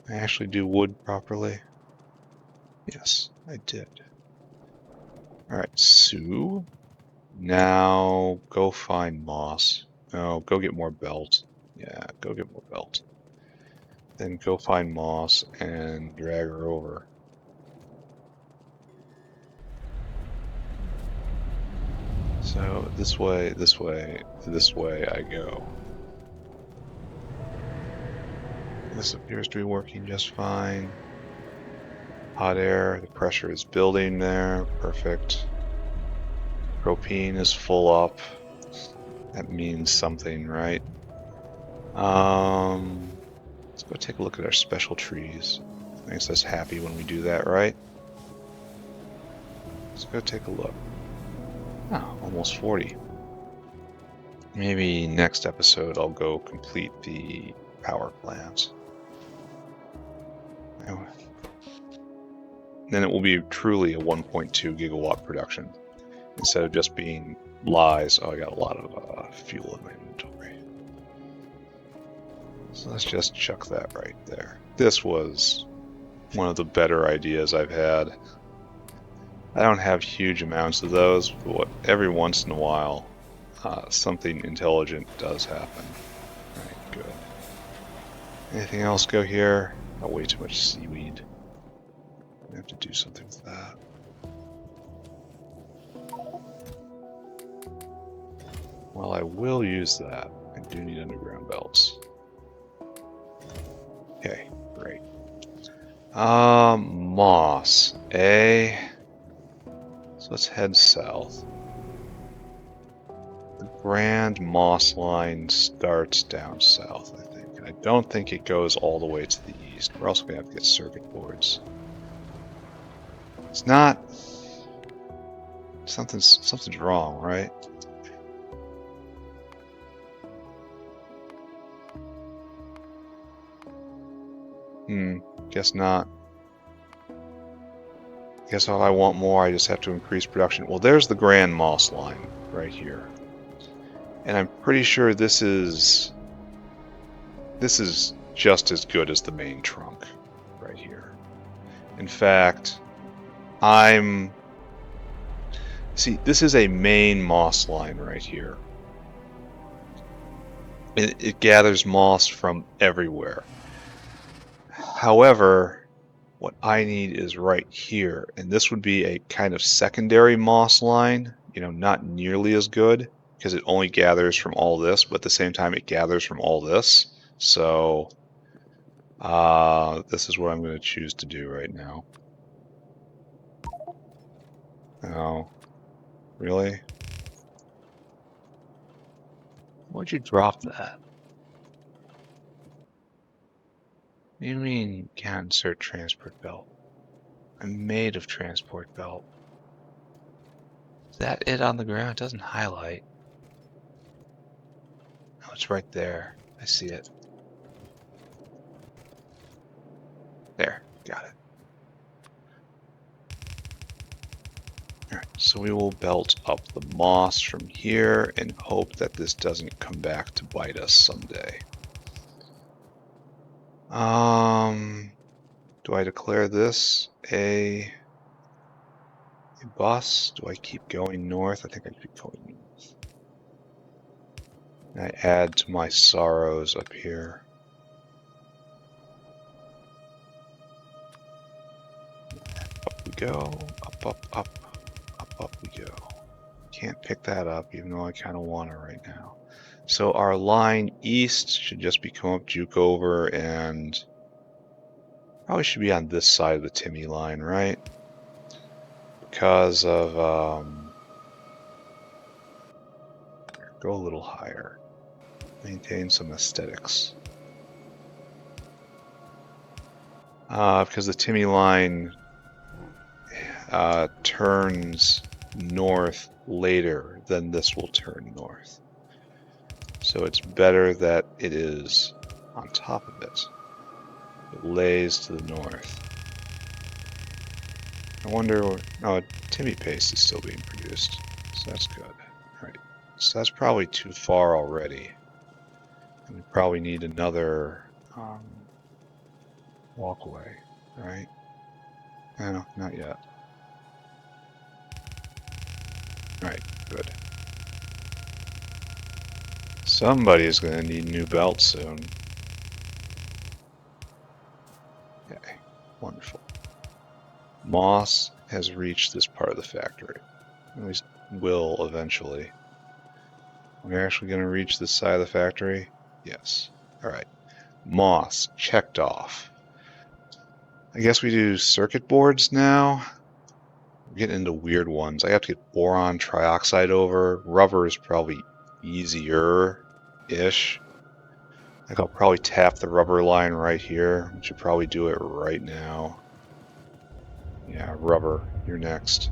I actually do wood properly? Yes, I did. Alright, Sue. Now, go find moss. No, go get more belt. Yeah, go get more belt. Then go find moss and drag her over. So, this way, this way, this way I go. This appears to be working just fine. Hot air, the pressure is building there. Perfect. Propene is full up. That means something, right? Let's go take a look at our special trees. Makes us happy when we do that, right? Let's go take a look. Oh, almost 40. Maybe next episode I'll go complete the power plant. Then it will be truly a 1.2 gigawatt production instead of just being lies. Oh, I got a lot of fuel in my inventory. So let's just chuck that right there. This was one of the better ideas I've had. I don't have huge amounts of those, but every once in a while something intelligent does happen. Alright, good. Anything else go here? Oh, way too much seaweed. I have to do something with that. Well, I will use that. I do need underground belts. Okay, great. Moss. So let's head south. The Grand Moss line starts down south, I think. And I don't think it goes all the way to the east. We're also going to have to get circuit boards. It's not... Something's wrong, right? Guess not. Guess if I want more, I just have to increase production. Well, there's the Grand Moss line right here. And I'm pretty sure this is just as good as the main trunk right here. In fact, see, this is a main moss line right here. It gathers moss from everywhere. However, what I need is right here, and this would be a kind of secondary moss line, not nearly as good, because it only gathers from all this, but at the same time it gathers from all this. So this is what I'm going to choose to do right now. Oh, really? Why'd you drop that? What do you mean you can't insert transport belt? I'm made of transport belt. Is that it on the ground? It doesn't highlight. Oh, it's right there. I see it. There, got it. Alright, so we will belt up the moss from here and hope that this doesn't come back to bite us someday. Do I declare this a bus? Do I keep going north? I think I keep going north. And I add to my sorrows up here. Up we go, up we go. Can't pick that up, even though I kind of want it right now. So our line east should just be come up Jukover, and probably should be on this side of the Timmy line, right? Because of go a little higher. Maintain some aesthetics. Because the Timmy line turns north later than this will turn north. So it's better that it is on top of it. It lays to the north. I wonder... Oh, Timmy paste is still being produced, so that's good. Alright, so that's probably too far already. And we probably need another walkway, right? No, not yet. Alright, good. Somebody's going to need new belts soon. Okay, wonderful. Moss has reached this part of the factory. At least will eventually. We're actually going to reach this side of the factory? Yes. Alright. Moss, checked off. I guess we do circuit boards now. We're getting into weird ones. I have to get boron trioxide over. Rubber is probably easier-ish. Like I'll probably tap the rubber line right here. We should probably do it right now. Yeah, rubber, you're next.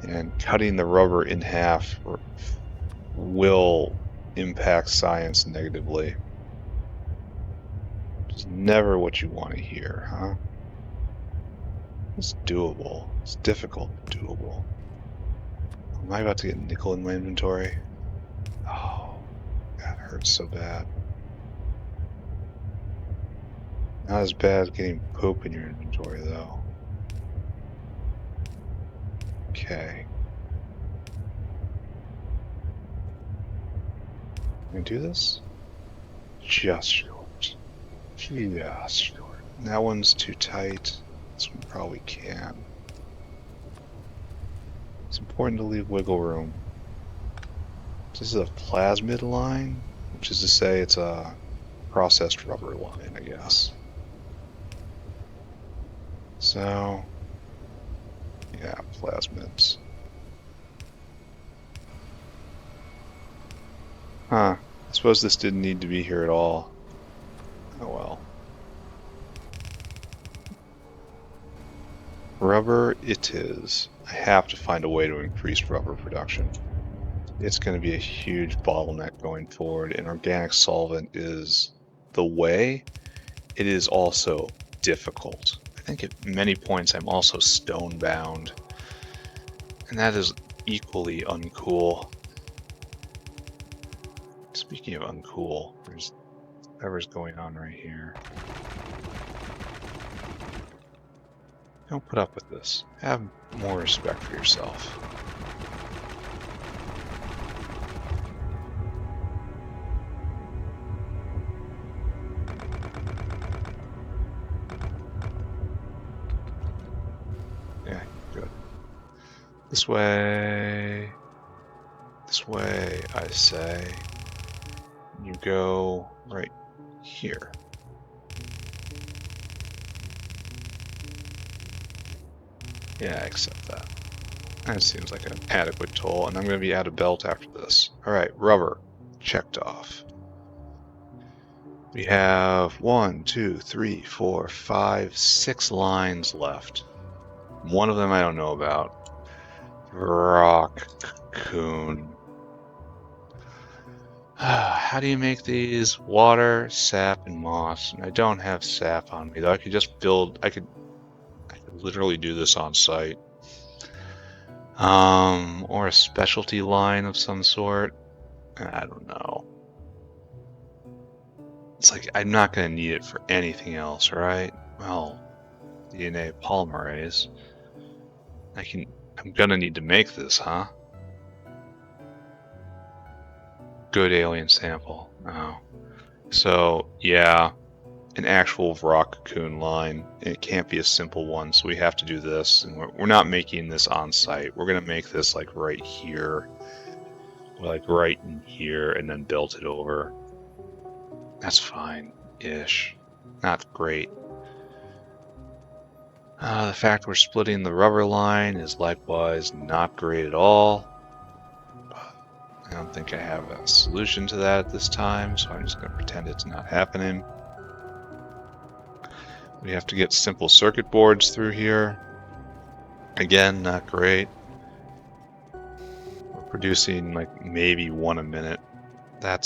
And cutting the rubber in half will impact science negatively. Which is never what you want to hear, huh? It's doable. It's difficult, but doable. Am I about to get nickel in my inventory? Oh, that hurts so bad. Not as bad as getting poop in your inventory, though. Okay. Can I do this? Just short. Just short. That one's too tight. This one probably can. It's important to leave wiggle room. This is a plasmid line, which is to say it's a processed rubber line, I guess. So, yeah, plasmids. Huh. I suppose this didn't need to be here at all. Oh well. Rubber it is. I have to find a way to increase rubber production. It's going to be a huge bottleneck going forward, and organic solvent is the way. It is also difficult. I think at many points I'm also stone bound, and that is equally uncool. Speaking of uncool, there's whatever's going on right here. Don't put up with this. Have more respect for yourself. Yeah, good. This way, I say. You go right here. Yeah, I accept that. That seems like an adequate toll, and I'm going to be out of belt after this. Alright, rubber. Checked off. We have 1, 2, 3, 4, 5, 6 lines left. One of them I don't know about. Rock cocoon. How do you make these? Water, sap, and moss. And I don't have sap on me, though. I could just build. I could literally do this on site. Or a specialty line of some sort. I don't know. It's like I'm not going to need it for anything else, right? Well, DNA polymerase. I'm gonna need to make this, huh? Good alien sample. Oh. So, yeah, an actual rock cocoon line. It can't be a simple one, so we have to do this. And we're not making this on site. We're gonna make this like right here, like right in here, and then build it over. That's fine-ish. Not great. The fact we're splitting the rubber line is likewise not great at all. I don't think I have a solution to that at this time, so I'm just going to pretend it's not happening. We have to get simple circuit boards through here. Again, not great. We're producing like maybe one a minute. That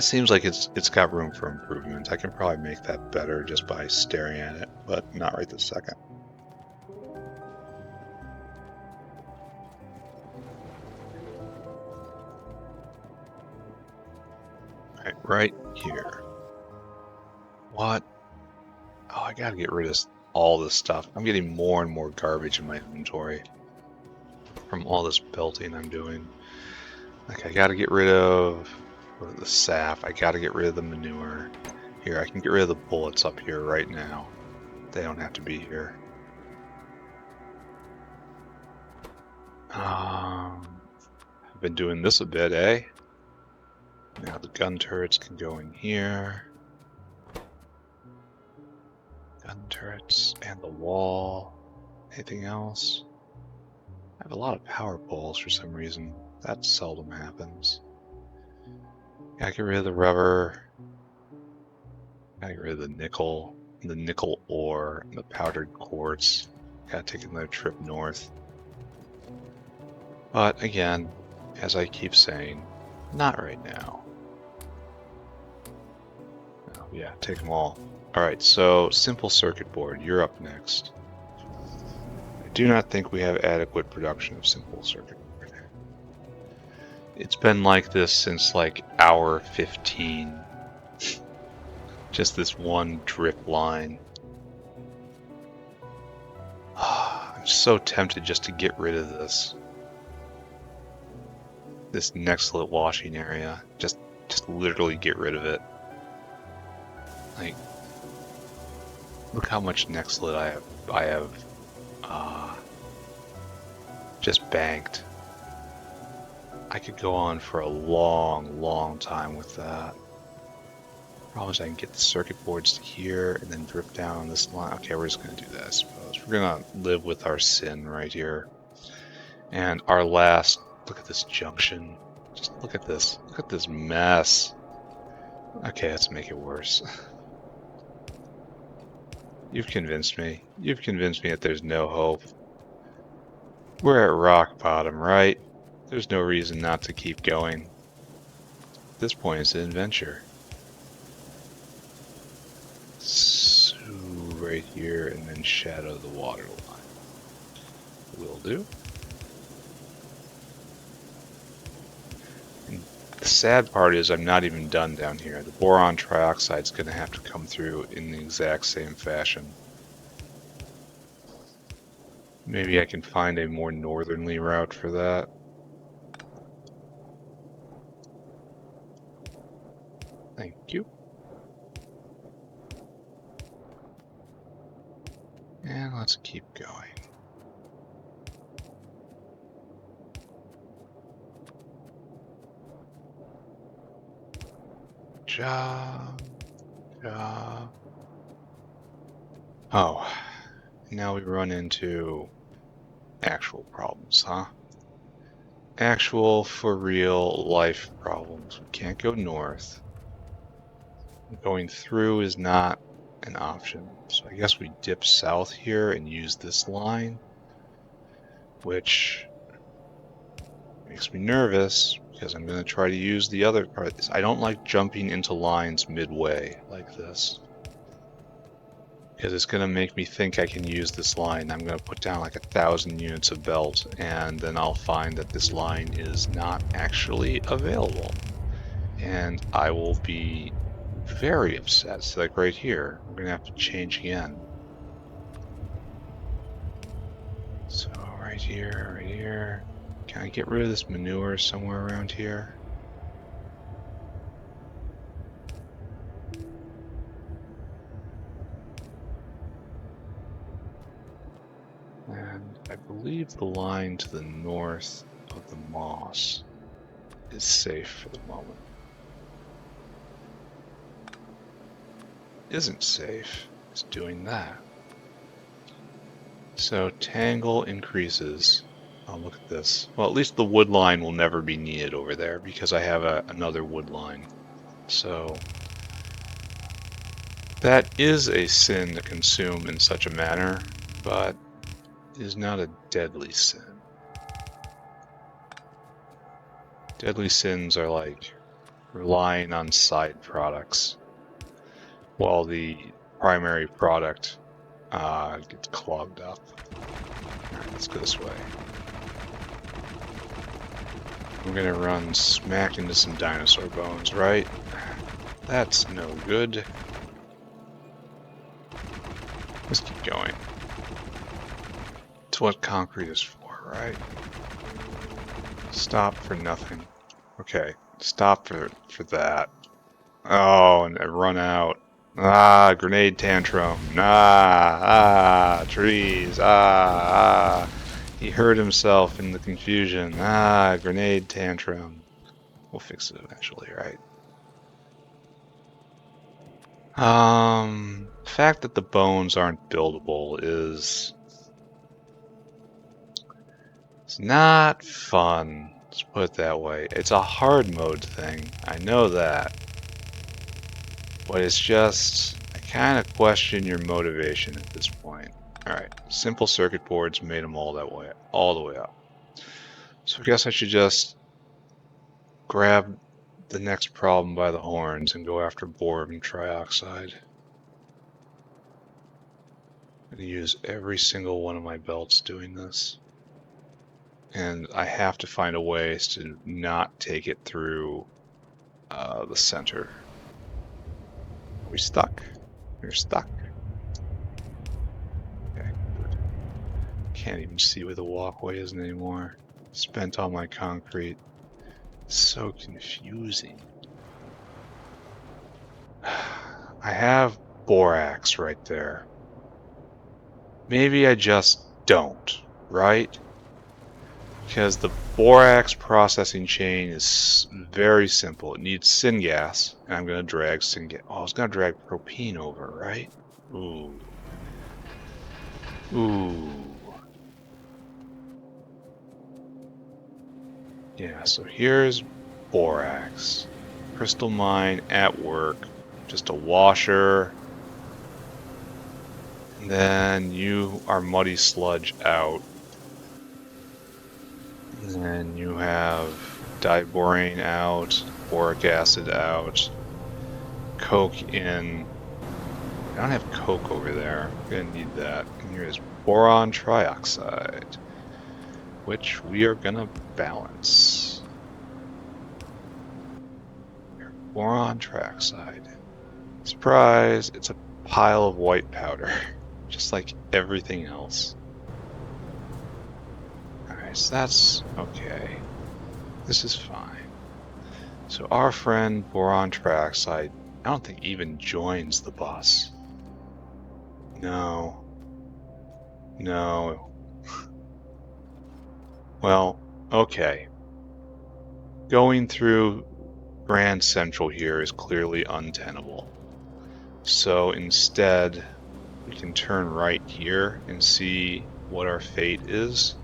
seems like it's got room for improvement. I can probably make that better just by staring at it, but not right this second. Right here. What? Oh, I gotta get rid of all this stuff. I'm getting more and more garbage in my inventory from all this belting I'm doing. Like, I gotta get rid of the sap. I gotta get rid of the manure. Here, I can get rid of the bullets up here right now. They don't have to be here. I've been doing this a bit, eh? Now the gun turrets can go in here. Gun turrets and the wall. Anything else? I have a lot of power poles for some reason. That seldom happens. Gotta get rid of the rubber. Gotta get rid of the nickel ore, and the powdered quartz. Gotta take another trip north. But again, as I keep saying, not right now. Oh, yeah, take them all. Alright, so simple circuit board, you're up next. I do not think we have adequate production of simple circuit board. It's been like this since like hour 15. Just this one drip line. I'm so tempted just to get rid of this. this Nextlit washing area. Just literally get rid of it. Like, look how much Nextlit I have just banked. I could go on for a long time with that. Problem is I can get the circuit boards to here and then drip down this line. Okay, we're just going to do that, I suppose. We're going to live with our sin right here. And our last, look at this junction. Just look at this. Look at this mess. Okay, let's make it worse. You've convinced me. You've convinced me that there's no hope. We're at rock bottom, right? There's no reason not to keep going. At this point, it's an adventure. So right here, and then shadow the water line. Will do. And the sad part is I'm not even done down here. The boron trioxide is going to have to come through in the exact same fashion. Maybe I can find a more northerly route for that. Thank you. And let's keep going. Job. Oh, now we run into actual problems, huh? Actual, for real life problems. We can't go north. Going through is not an option. So I guess we dip south here and use this line, which makes me nervous because I'm going to try to use the other part. I don't like jumping into lines midway like this, because it's going to make me think I can use this line. I'm going to put down like 1,000 units of belt, and then I'll find that this line is not actually available. And I will be very upset. So like right here, we're going to have to change again. So right here. Can I get rid of this manure somewhere around here? And I believe the line to the north of the moss is safe for the moment. Isn't safe is doing that. So tangle increases. Oh, look at this. Well, at least the wood line will never be needed over there because I have another wood line. So that is a sin to consume in such a manner, but is not a deadly sin. Deadly sins are like relying on side products while the primary product gets clogged up. Alright, let's go this way. We're gonna run smack into some dinosaur bones, right? That's no good. Let's keep going. It's what concrete is for, right? Stop for nothing. Okay, stop for that. Oh, and run out. Ah, grenade tantrum. Trees. He hurt himself in the confusion. Grenade tantrum. We'll fix it eventually, right? The fact that the bones aren't buildable is... it's not fun. Let's put it that way. It's a hard mode thing. I know that. But it's just... I kind of question your motivation at this point. Alright, simple circuit boards made them all that way, all the way up. So I guess I should just grab the next problem by the horns and go after boron trioxide. I'm going to use every single one of my belts doing this. And I have to find a way to not take it through the center. Are we stuck? We're stuck. Okay, good. Can't even see where the walkway is anymore. Spent all my concrete. So confusing. I have borax right there. Maybe I just don't, right? Because the borax processing chain is very simple. It needs syngas, and I'm going to drag syngas. Oh, I was going to drag propene over, right? Ooh. Ooh. Yeah, so here's borax. Crystal mine at work. Just a washer. And then you are muddy sludge out. And then you have diborane out, boric acid out, coke in. I don't have coke over there. I'm gonna need that. And here is boron trioxide, which we are gonna balance. Here, boron trioxide. Surprise! It's a pile of white powder, just like everything else. Alright, so that's okay. This is fine. So our friend boron trioxide, I don't think even joins the bus. No. No. Well, okay. Going through Grand Central here is clearly untenable. So instead, we can turn right here and see what our fate is.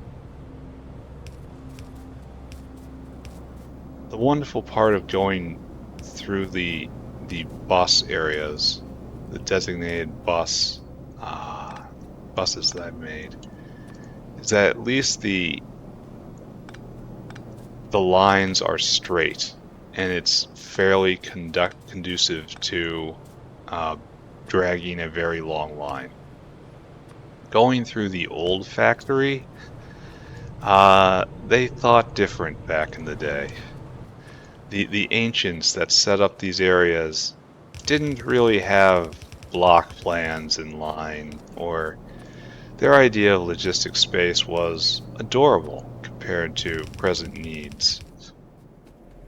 The wonderful part of going through the bus areas, the designated buses that I've made, is that at least the lines are straight, and it's fairly conducive to dragging a very long line. Going through the old factory, they thought different back in the day. The ancients that set up these areas didn't really have block plans in line, or their idea of logistic space was adorable compared to present needs.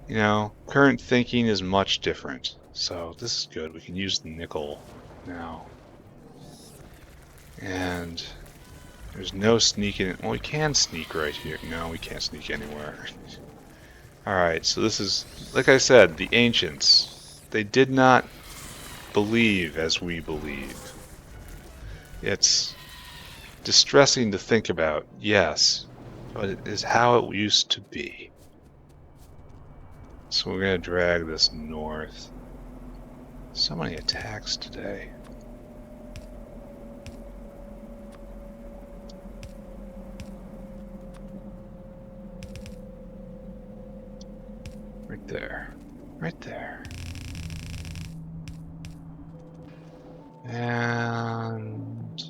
You know, current thinking is much different, so this is good. We can use the nickel now. And there's no sneaking. Well, we can sneak right here. No, we can't sneak anywhere. Alright, so this is, like I said, the ancients. They did not believe as we believe. It's distressing to think about, yes, but it is how it used to be. So we're going to drag this north. So many attacks today. Right there. Right there. And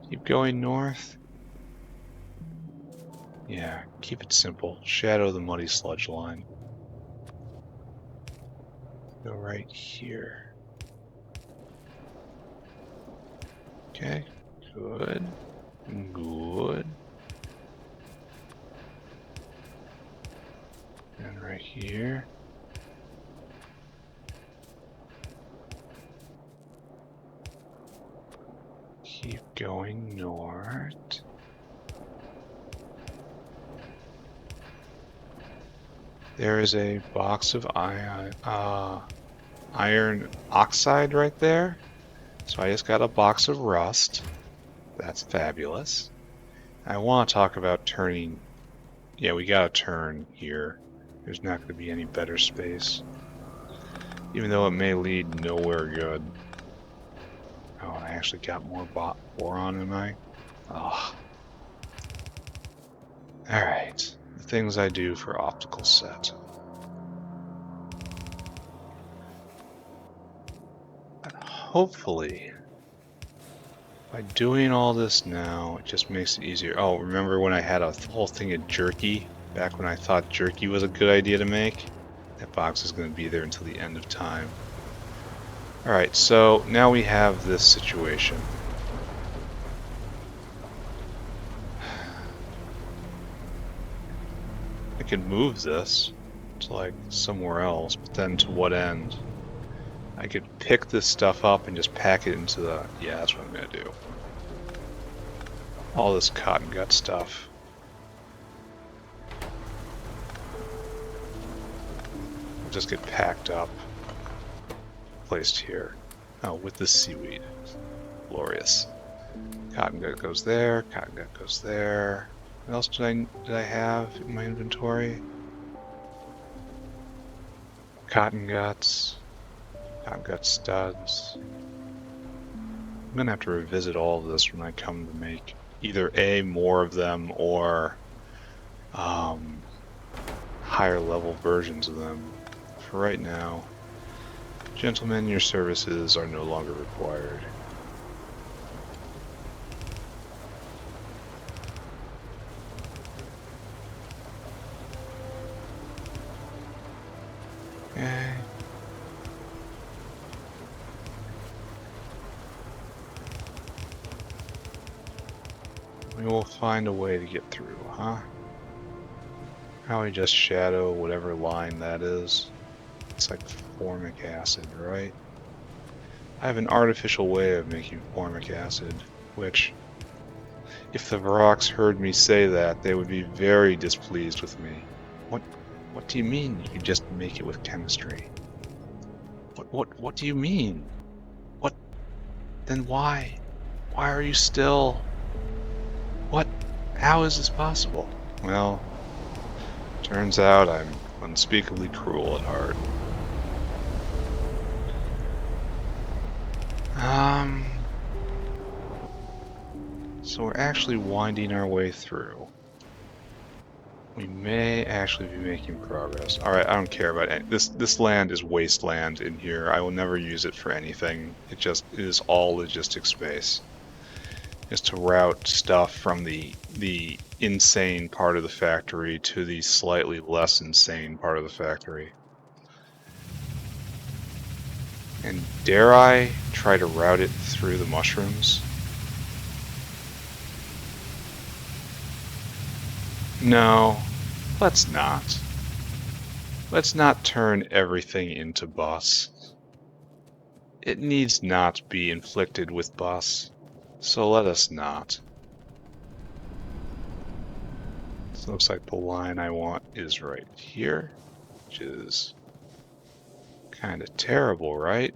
keep going north. Yeah, keep it simple. Shadow the muddy sludge line. Go right here. Okay, good. Good. And right here. Keep going north. There is a box of iron oxide right there. So I just got a box of rust. That's fabulous. I want to talk about turning. Yeah, we got to turn here. There's not going to be any better space. Even though it may lead nowhere good. Oh, I actually got more boron in my... Oh. Alright. The things I do for optical set. And hopefully, by doing all this now, it just makes it easier. Oh, remember when I had a whole thing of jerky? Back when I thought jerky was a good idea to make? That box is going to be there until the end of time. Alright, so now we have this situation. I can move this. to like somewhere else, but then to what end? I could pick this stuff up and just pack it into the... Yeah, that's what I'm gonna do. All this cotton gut stuff. Will just get packed up, placed here. Oh, with this seaweed. Glorious. Cotton gut goes there, cotton gut goes there. What else did I have in my inventory? Cotton gut studs. I'm gonna have to revisit all of this when I come to make either more of them or higher level versions of them. For right now, gentlemen, your services are no longer required. Okay. We will find a way to get through, huh? How we just shadow whatever line that is. It's like formic acid, right? I have an artificial way of making formic acid, which, if the Varoks heard me say that, they would be very displeased with me. What do you mean you can just make it with chemistry? What do you mean? What? Then why? Why are you still... What? How is this possible? Well, turns out I'm unspeakably cruel at heart. So we're actually winding our way through. We may actually be making progress. Alright, I don't care about it. This land is wasteland in here. I will never use it for anything. It is all logistic space. Just to route stuff from the insane part of the factory to the slightly less insane part of the factory. And dare I try to route it through the mushrooms? No, let's not. Let's not turn everything into bus. It needs not be inflicted with bus, so let us not. This looks like the line I want is right here, which is kind of terrible, right?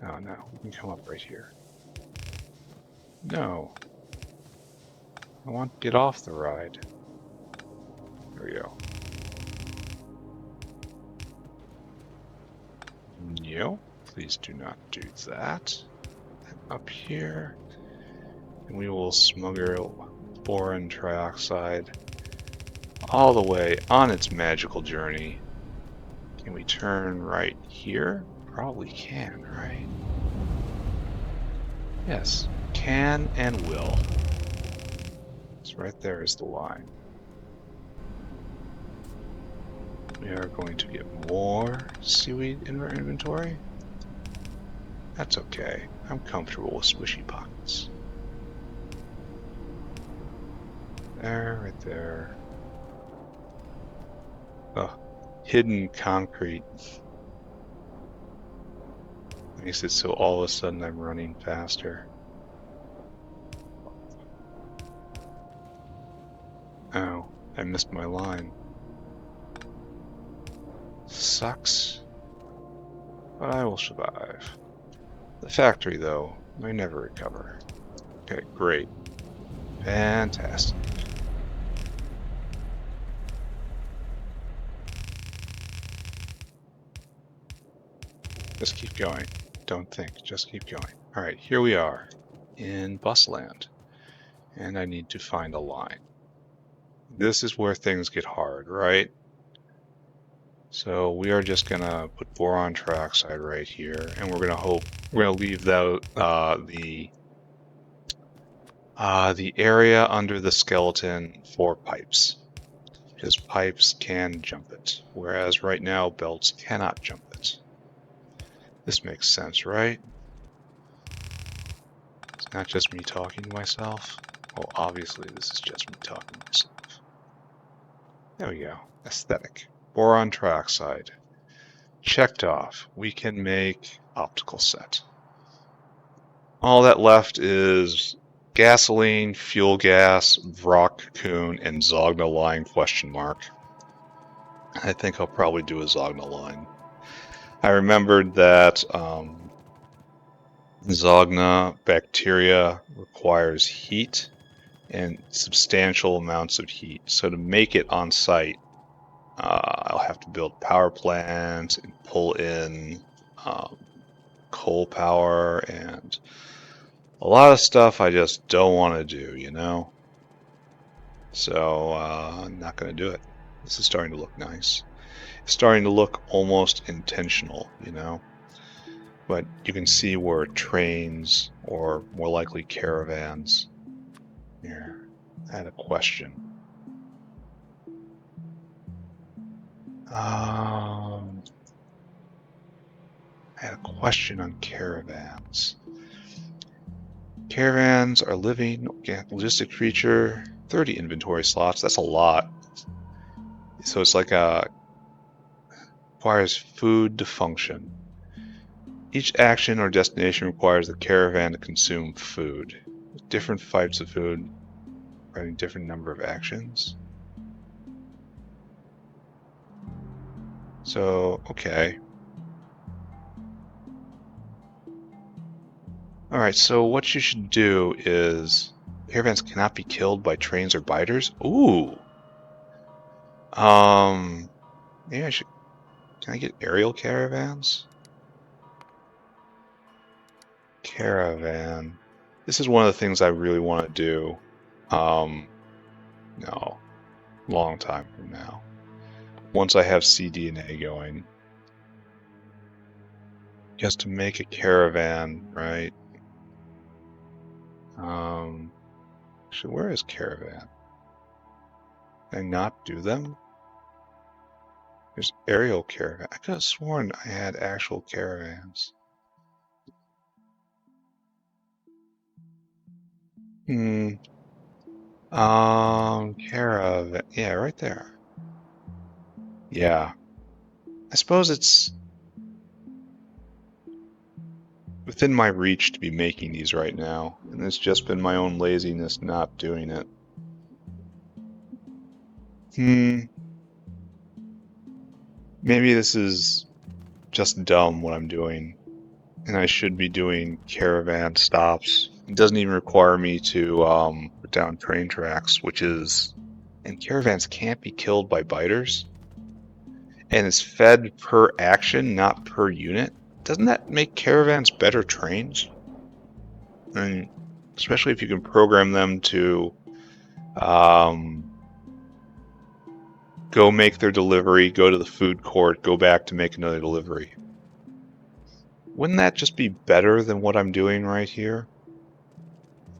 Oh no, we can come up right here. No. I want to get off the ride. There we go. No, please do not do that. And up here, and we will smuggle boron trioxide all the way on its magical journey. Can we turn right here? Probably can, right? Yes, can and will. So right there is the line. We are going to get more seaweed in our inventory. That's okay. I'm comfortable with swishy pockets. There, right there. Oh, hidden concrete. Makes it so all of a sudden I'm running faster. Oh, I missed my line. Sucks. But I will survive. The factory, though, may never recover. Okay, great. Fantastic. Just keep going. Don't think, just keep going. Alright, here we are in Busland. And I need to find a line. This is where things get hard, right? So we are just gonna put boron trioxide right here, and we're gonna leave the area under the skeleton for pipes, because pipes can jump it, whereas right now belts cannot jump it. This makes sense, right? It's not just me talking to myself. Well, obviously this is just me talking to myself. There we go. Aesthetic. Boron trioxide. Checked off. We can make optical set. All that left is gasoline, fuel gas, rock cocoon, and Zagna line question mark. I think I'll probably do a Zagna line. I remembered that Zagna bacteria requires heat and substantial amounts of heat. So to make it on site, I'll have to build power plants and pull in coal power and a lot of stuff I just don't want to do, you know? So I'm not going to do it. This is starting to look nice. It's starting to look almost intentional, you know? But you can see where trains, or more likely caravans. Here, I had a question. I had a question on caravans. Caravans are living logistic creature. 30 inventory slots. That's a lot. So it's like requires food to function. Each action or destination requires the caravan to consume food. Different types of food requiring different number of actions. So, okay. Alright, so what you should do is caravans cannot be killed by trains or biters. Ooh. Maybe I should. Can I get aerial caravans? Caravan. This is one of the things I really want to do. No. Long time from now. Once I have CDNA going. Just to make a caravan, right? Actually, where is caravan? Can I not do them? There's aerial caravan. I could have sworn I had actual caravans. Caravan. Yeah, right there. Yeah. I suppose it's within my reach to be making these right now, and it's just been my own laziness not doing it. Maybe this is just dumb what I'm doing, and I should be doing caravan stops. It doesn't even require me to put down train tracks, which is... And caravans can't be killed by biters? And it's fed per action, not per unit? Doesn't that make caravans better trains? And especially if you can program them to go make their delivery, go to the food court, go back to make another delivery. Wouldn't that just be better than what I'm doing right here?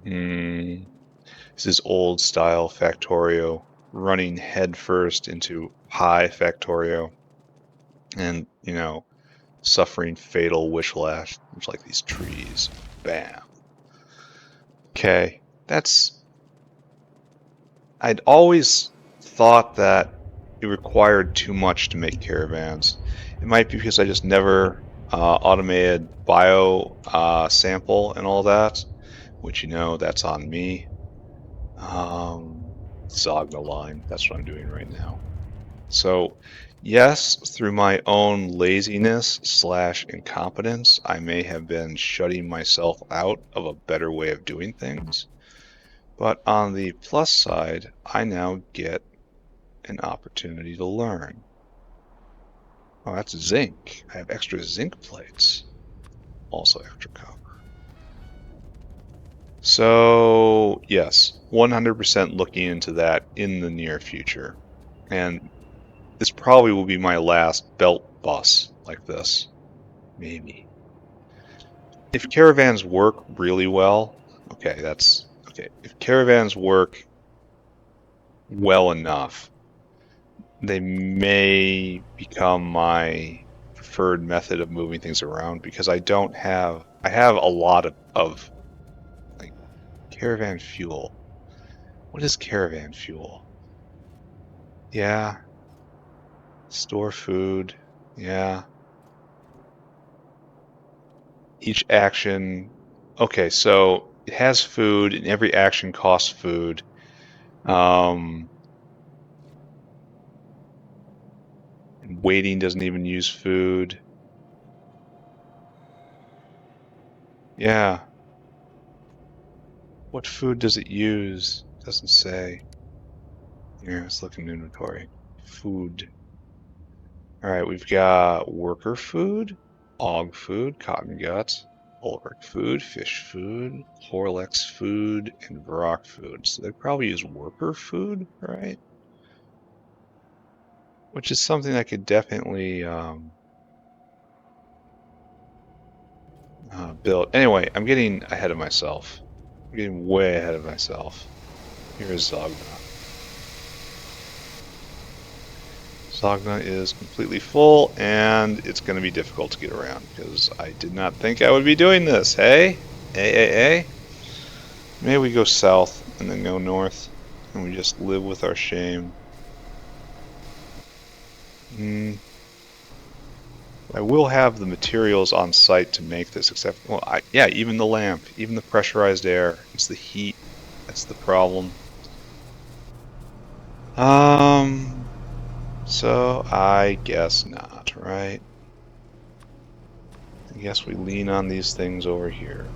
This is old style Factorio, running headfirst into high Factorio, and, you know, suffering fatal whiplash. It's like these trees. Bam. Okay, that's... I'd always thought that it required too much to make caravans. It might be because I just never automated bio sample and all that, which, you know, that's on me. Zagna line, that's what I'm doing right now. So, yes, through my own laziness / incompetence, I may have been shutting myself out of a better way of doing things. But on the plus side, I now get an opportunity to learn. Oh, that's zinc. I have extra zinc plates. Also extra copper. So, yes, 100% looking into that in the near future. And this probably will be my last belt bus like this. Maybe. If caravans work really well, okay, that's... Okay, if caravans work well enough, they may become my preferred method of moving things around, because I have a lot of like caravan fuel. What is caravan fuel? Yeah. Store food. Yeah. Each action. Okay, so it has food, and every action costs food. And waiting doesn't even use food. Yeah. What food does it use? Doesn't say. Here, let's look in inventory. Food. All right, we've got worker food, og food, cotton gut, bulwark food, fish food, Horlex food, and Varrock food. So they probably use worker food, right? Which is something I could definitely build. Anyway, I'm getting ahead of myself. I'm getting way ahead of myself. Here's Zagna. Zagna is completely full, and it's going to be difficult to get around because I did not think I would be doing this. Hey? Hey? Maybe we go south and then go north, and we just live with our shame. I will have the materials on site to make this, except, well, yeah, even the lamp, even the pressurized air. It's the heat that's the problem. So I guess not, right? I guess we lean on these things over here.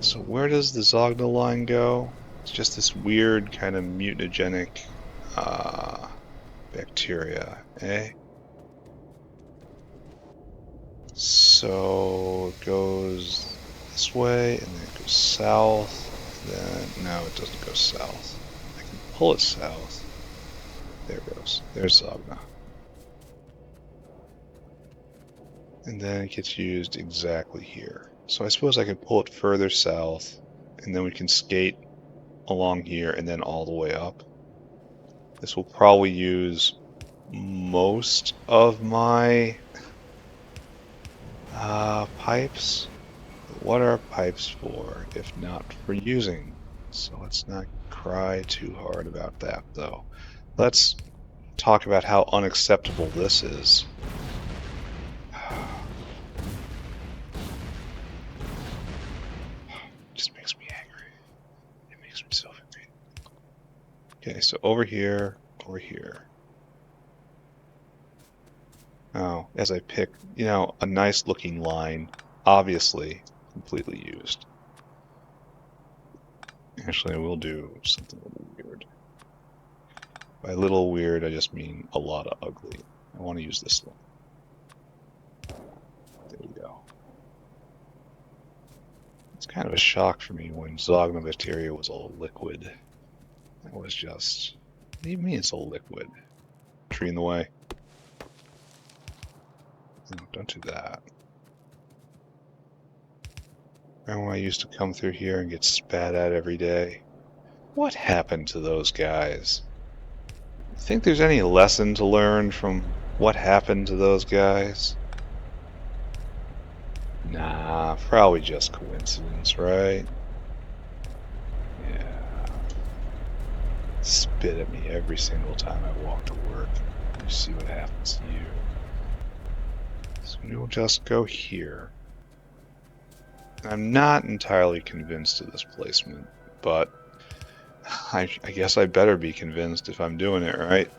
So where does the Zagna line go? It's just this weird kind of mutagenic bacteria, eh? So it goes this way, and then it goes south, and then, no, it doesn't go south. I can pull it south. There it goes. There's Zagna. And then it gets used exactly here. So I suppose I could pull it further south, and then we can skate along here and then all the way up. This will probably use most of my pipes. What are pipes for, if not for using? So let's not cry too hard about that, though. Let's talk about how unacceptable this is. Just makes me angry. It makes me so angry. Okay, so over here, over here. Oh, as I pick, a nice looking line, obviously completely used. Actually, I will do something a little weird. By little weird, I just mean a lot of ugly. I want to use this one. There we go. It's kind of a shock for me when Zagna bacteria was all liquid. That was just... What do you mean it's all liquid? Tree in the way. No, don't do that. Remember when I used to come through here and get spat at every day? What happened to those guys? Think there's any lesson to learn from what happened to those guys? Nah, probably just coincidence, right? Yeah. Spit at me every single time I walk to work. You see what happens to you. So we will just go here. I'm not entirely convinced of this placement, but I guess I better be convinced if I'm doing it right.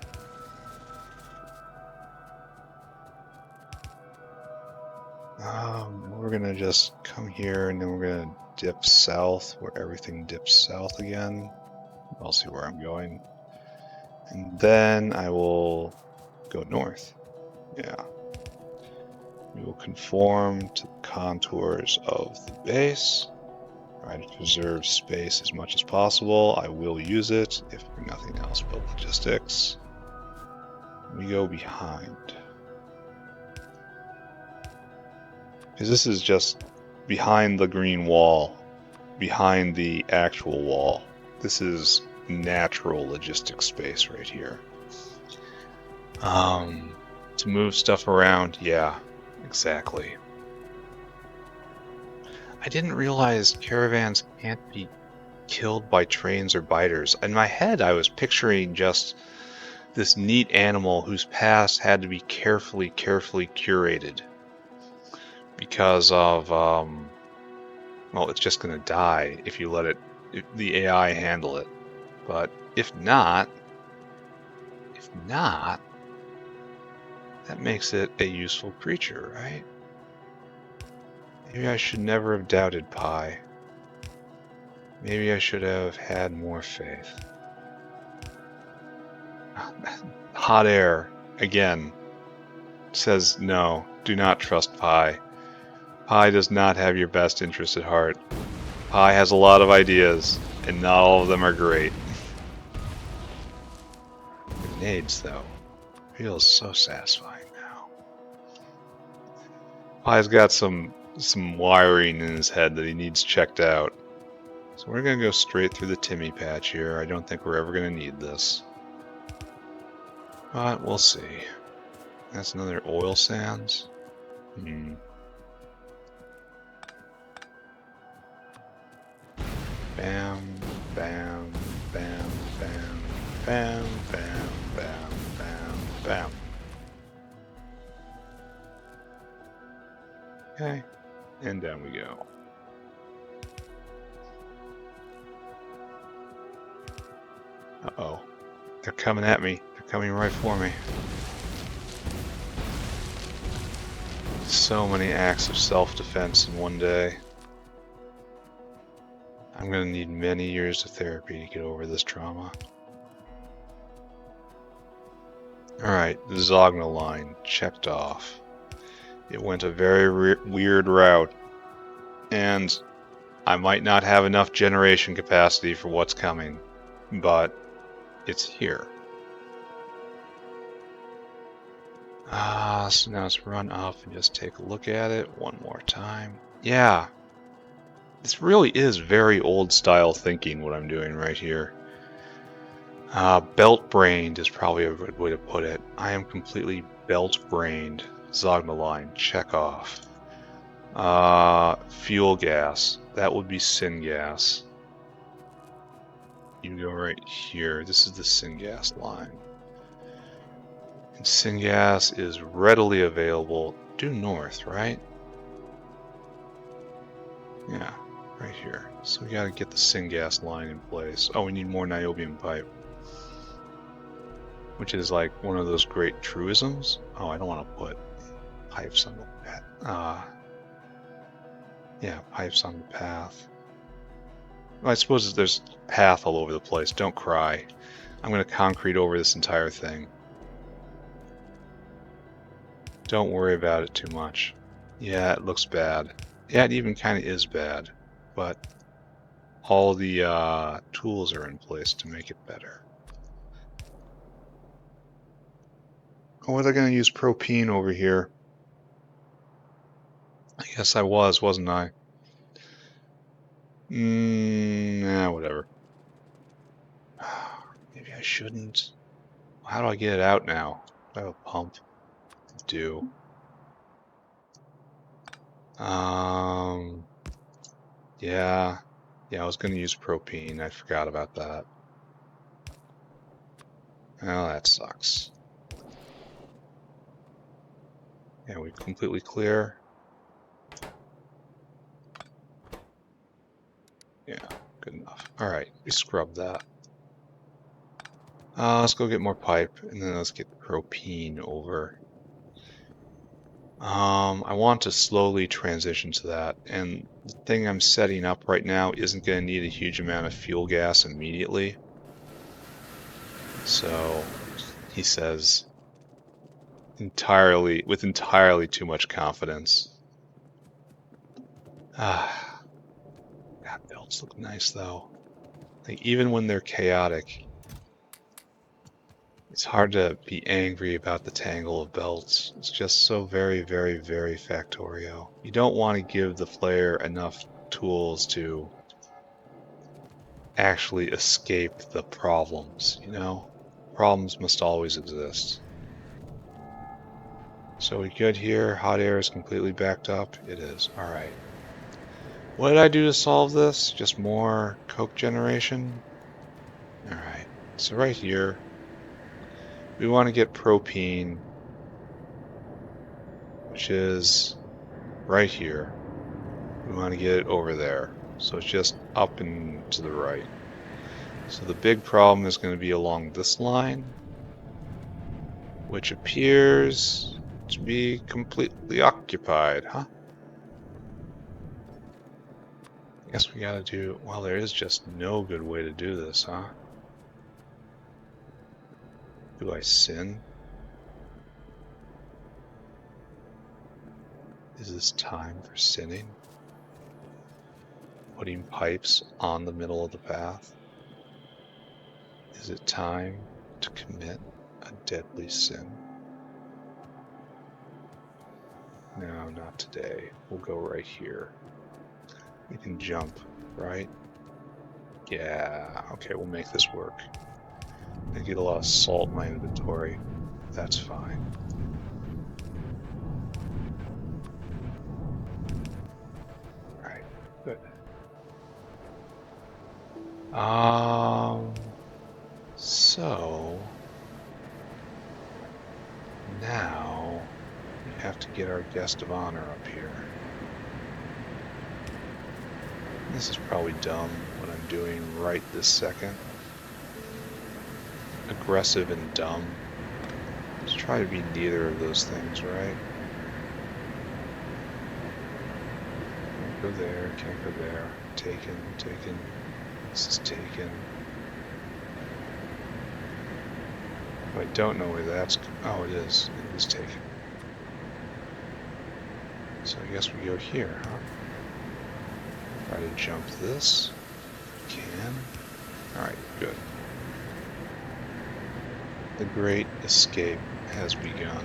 We're gonna just come here and then we're gonna dip south where everything dips south again. I'll see where I'm going. And then I will go north. Yeah. We will conform to the contours of the base. Try to preserve space as much as possible. I will use it, if for nothing else but logistics. We go behind. Because this is just behind the green wall, behind the actual wall. This is natural logistic space right here. To move stuff around, yeah, exactly. I didn't realize caravans can't be killed by trains or biters. In my head, I was picturing just this neat animal whose past had to be carefully curated because of, well, it's just going to die if you let it, if the AI handle it. But if not, that makes it a useful creature, right? Maybe I should never have doubted Pi. Maybe I should have had more faith. Hot air, again, says no, do not trust Pi. Pi does not have your best interest at heart. Pi has a lot of ideas, and not all of them are great. Grenades, though, feels so satisfying now. Pi's got some wiring in his head that he needs checked out. So we're going to go straight through the Timmy patch here. I don't think we're ever going to need this. But we'll see. That's another oil sands. Bam, bam, bam, bam, bam, bam, bam, bam, bam. Okay, and down we go. Uh-oh. They're coming at me. They're coming right for me. So many acts of self-defense in one day. I'm gonna need many years of therapy to get over this trauma. Alright, the Zagna line checked off. It went a very weird route, and I might not have enough generation capacity for what's coming, but it's here. So now let's run up and just take a look at it one more time. Yeah, this really is very old style thinking what I'm doing right here. Belt-brained is probably a good way to put it. I am completely belt-brained. Zagna line, check off. Fuel gas, that would be syngas. You go right here. This is the syngas line. And syngas is readily available due north, right? Yeah, right here. So we gotta get the syngas line in place. Oh, we need more niobium pipe. Which is like one of those great truisms. Oh, I don't want to put pipes on the path. Yeah, pipes on the path. Well, I suppose there's path all over the place. Don't cry. I'm going to concrete over this entire thing. Don't worry about it too much. Yeah, it looks bad. Yeah, it even kind of is bad. But all the tools are in place to make it better. Oh, was I going to use propene over here? I guess I was, wasn't I? Nah, whatever. Maybe I shouldn't. How do I get it out now? Do I have a pump? I do. Yeah. Yeah, I was going to use propene. I forgot about that. Oh, that sucks. Yeah, we completely clear. Yeah, good enough. Alright, we scrubbed that. Let's go get more pipe, and then let's get the propene over. I want to slowly transition to that, and the thing I'm setting up right now isn't going to need a huge amount of fuel gas immediately. So, he says, with entirely too much confidence. God, belts look nice though. Like, even when they're chaotic, it's hard to be angry about the tangle of belts. It's just so very Factorio. You don't want to give the player enough tools to actually escape the problems, you know? Problems must always exist. So we good here? Hot air is completely backed up? It is. Alright. What did I do to solve this? Just more coke generation? Alright. So right here, We want to get propene, which is right here. We want to get it over there. So it's just up and to the right. So the big problem is going to be along this line, which appears to be completely occupied, huh? I guess we gotta do, well, there is just no good way to do this, huh? Do I sin? Is this time for sinning? Putting pipes on the middle of the path? Is it time to commit a deadly sin? No, not today. We'll go right here. We can jump, right? Yeah, okay, we'll make this work. I get a lot of salt in my inventory. That's fine. Alright, good. So now we have to get our guest of honor up here. This is probably dumb what I'm doing right this second. Aggressive and dumb. Let's try to be neither of those things, right? Can't go there, can't go there. Taken, taken. This is taken. I don't know where that's... Oh, it is. It is taken. So I guess we go here, huh? Try to jump this. Can. Alright, good. The great escape has begun.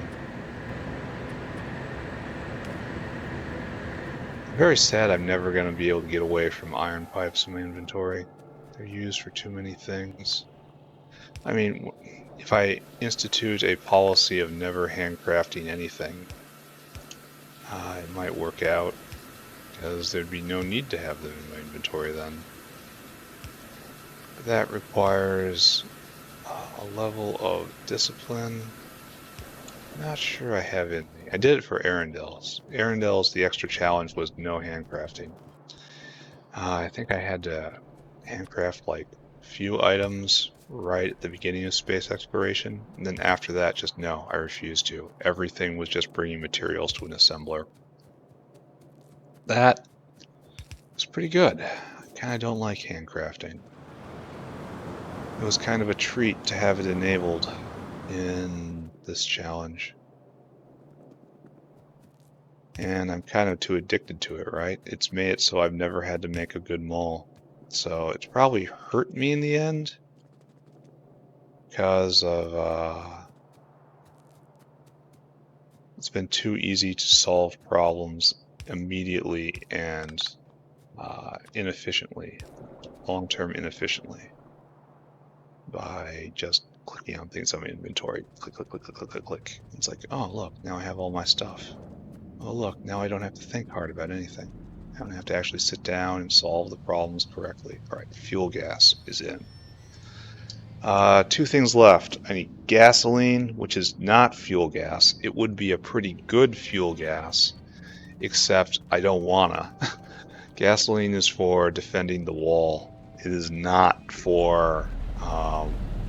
I'm very sad I'm never going to be able to get away from iron pipes in my inventory. They're used for too many things. I mean, if I institute a policy of never handcrafting anything, it might work out, because there'd be no need to have them in my inventory then. But that requires a level of discipline. Not sure I have in me. I did it for Arundel's. Arundel's, the extra challenge was no handcrafting. I think I had to handcraft like a few items right at the beginning of space exploration, and then after that, just no, I refused to. Everything was just bringing materials to an assembler. That was pretty good. I kind of don't like handcrafting. It was kind of a treat to have it enabled in this challenge. And I'm kind of too addicted to it, right? It's made it so I've never had to make a good mole. So it's probably hurt me in the end because of it's been too easy to solve problems immediately and inefficiently, long-term inefficiently, by just clicking on things on my inventory. Click, click, click, click, click, click, click. It's like, oh, look, now I have all my stuff. Oh, look, now I don't have to think hard about anything. I don't have to actually sit down and solve the problems correctly. All right, fuel gas is in. Two things left. I need gasoline, which is not fuel gas. It would be a pretty good fuel gas, except I don't wanna. Gasoline is for defending the wall. It is not for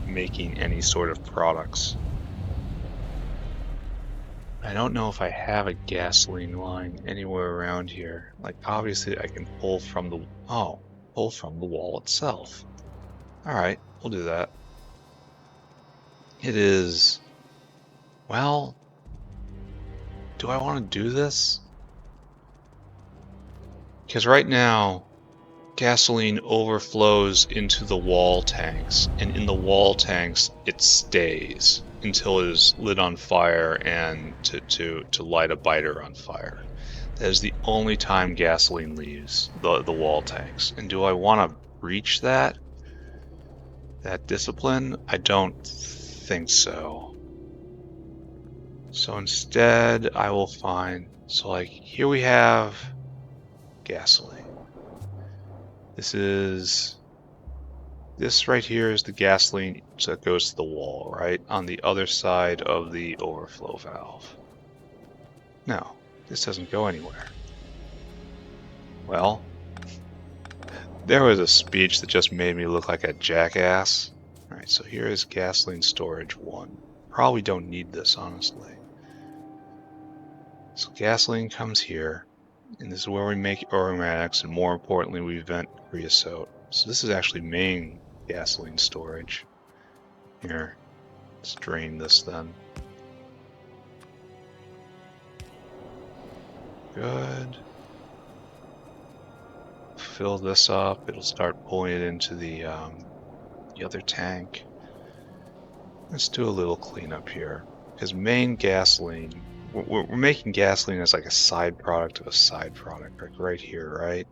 making any sort of products. I don't know if I have a gasoline line anywhere around here. Like, obviously I can pull from the... Oh, pull from the wall itself. Alright, we'll do that. It is... Well... Do I want to do this? Because right now, gasoline overflows into the wall tanks, and in the wall tanks it stays until it is lit on fire and to light a biter on fire. That is the only time gasoline leaves the wall tanks. And do I want to breach that discipline? I don't think so. So instead I will find, so like here we have gasoline. This is This right here is the gasoline that goes to the wall, right? On the other side of the overflow valve. No, this doesn't go anywhere. Well, there was a speech that just made me look like a jackass. Alright, so here is gasoline storage 1. Probably don't need this, honestly. So gasoline comes here, and this is where we make aromatics, and more importantly, we vent creosote. So this is actually main gasoline storage. Here, let's drain this then. Good. Fill this up. It'll start pulling it into the other tank. Let's do a little cleanup here, because main gasoline, we're making gasoline as like a side product of a side product, like right here, right?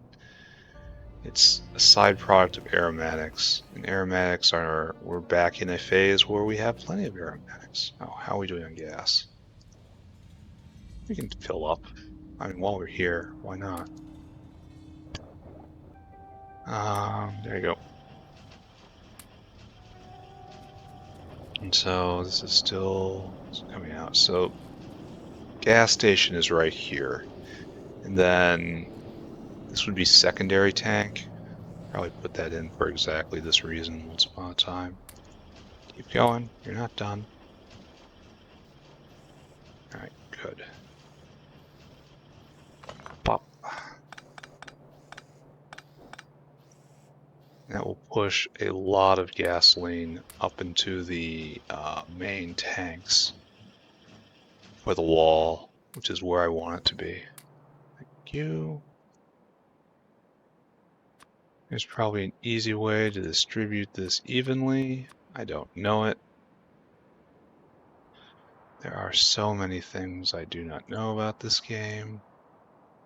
It's a side product of aromatics, and aromatics are, we're back in a phase where we have plenty of aromatics. Oh, how are we doing on gas? We can fill up. I mean, while we're here, why not? There you go. And so this is still coming out. So gas station is right here. And then this would be secondary tank. Probably put that in for exactly this reason once upon a time. Keep going. You're not done. Alright, good. Pop. That will push a lot of gasoline up into the main tanks for the wall, which is where I want it to be. Thank you. There's probably an easy way to distribute this evenly. I don't know it. There are so many things I do not know about this game.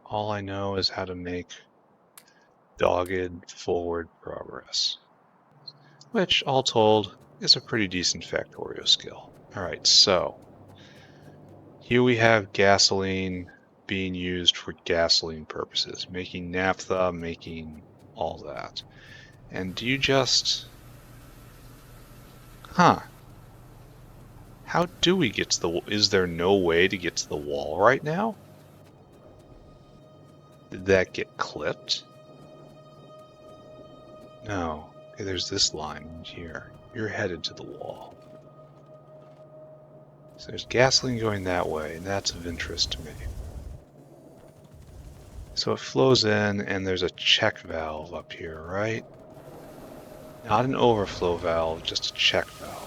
All I know is how to make dogged forward progress, which, all told, is a pretty decent Factorio skill. Alright, so here we have gasoline being used for gasoline purposes, making naphtha, making all that. And do you just... How do we get to the... Is there no way to get to the wall right now? Did that get clipped? No. Okay, there's this line here. You're headed to the wall. So there's gasoline going that way, and that's of interest to me. So it flows in, and there's a check valve up here, right? Not an overflow valve, just a check valve.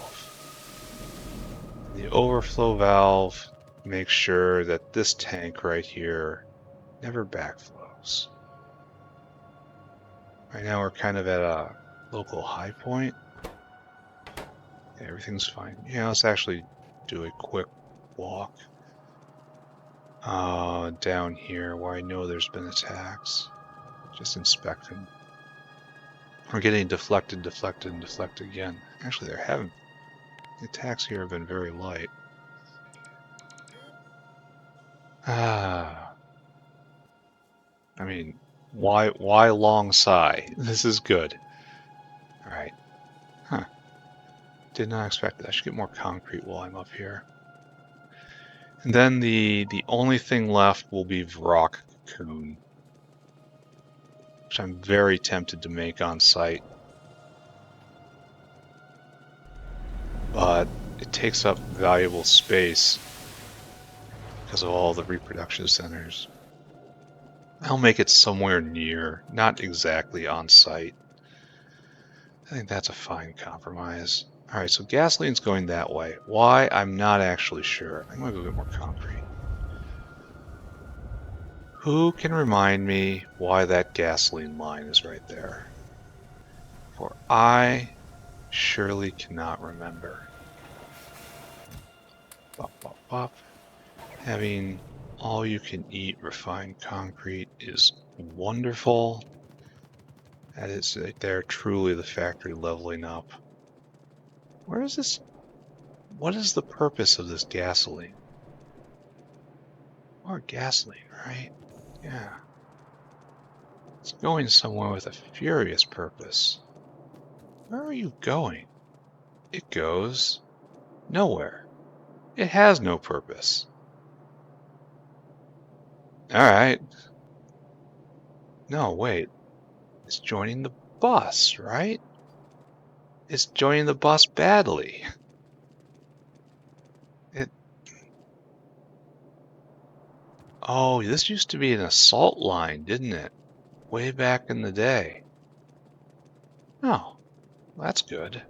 The overflow valve makes sure that this tank right here never backflows. Right now we're kind of at a local high point. Yeah, everything's fine. Yeah, let's actually do a quick walk down here where I know there's been attacks. Just inspect them. We're getting deflected, deflected, and deflected again. Actually, there haven't. The attacks here have been very light. I mean, why long sigh? This is good. Alright. Did not expect that. I should get more concrete while I'm up here. And then the only thing left will be rock cocoon, which I'm very tempted to make on site. But it takes up valuable space because of all the reproduction centers. I'll make it somewhere near, not exactly on site. I think that's a fine compromise. Alright, so gasoline's going that way. Why? I'm not actually sure. I'm gonna go get more concrete. Who can remind me why that gasoline line is right there? For I surely cannot remember. Bop, bop, bop. Having all you can eat refined concrete is wonderful. That is right there, truly the factory leveling up. Where is this? What is the purpose of this gasoline? More gasoline, right? Yeah. It's going somewhere with a furious purpose. Where are you going? It goes nowhere. It has no purpose. Alright. No, wait. It's joining the bus, right? It's joining the bus badly. Oh, this used to be an assault line, didn't it? Way back in the day. Oh, that's good.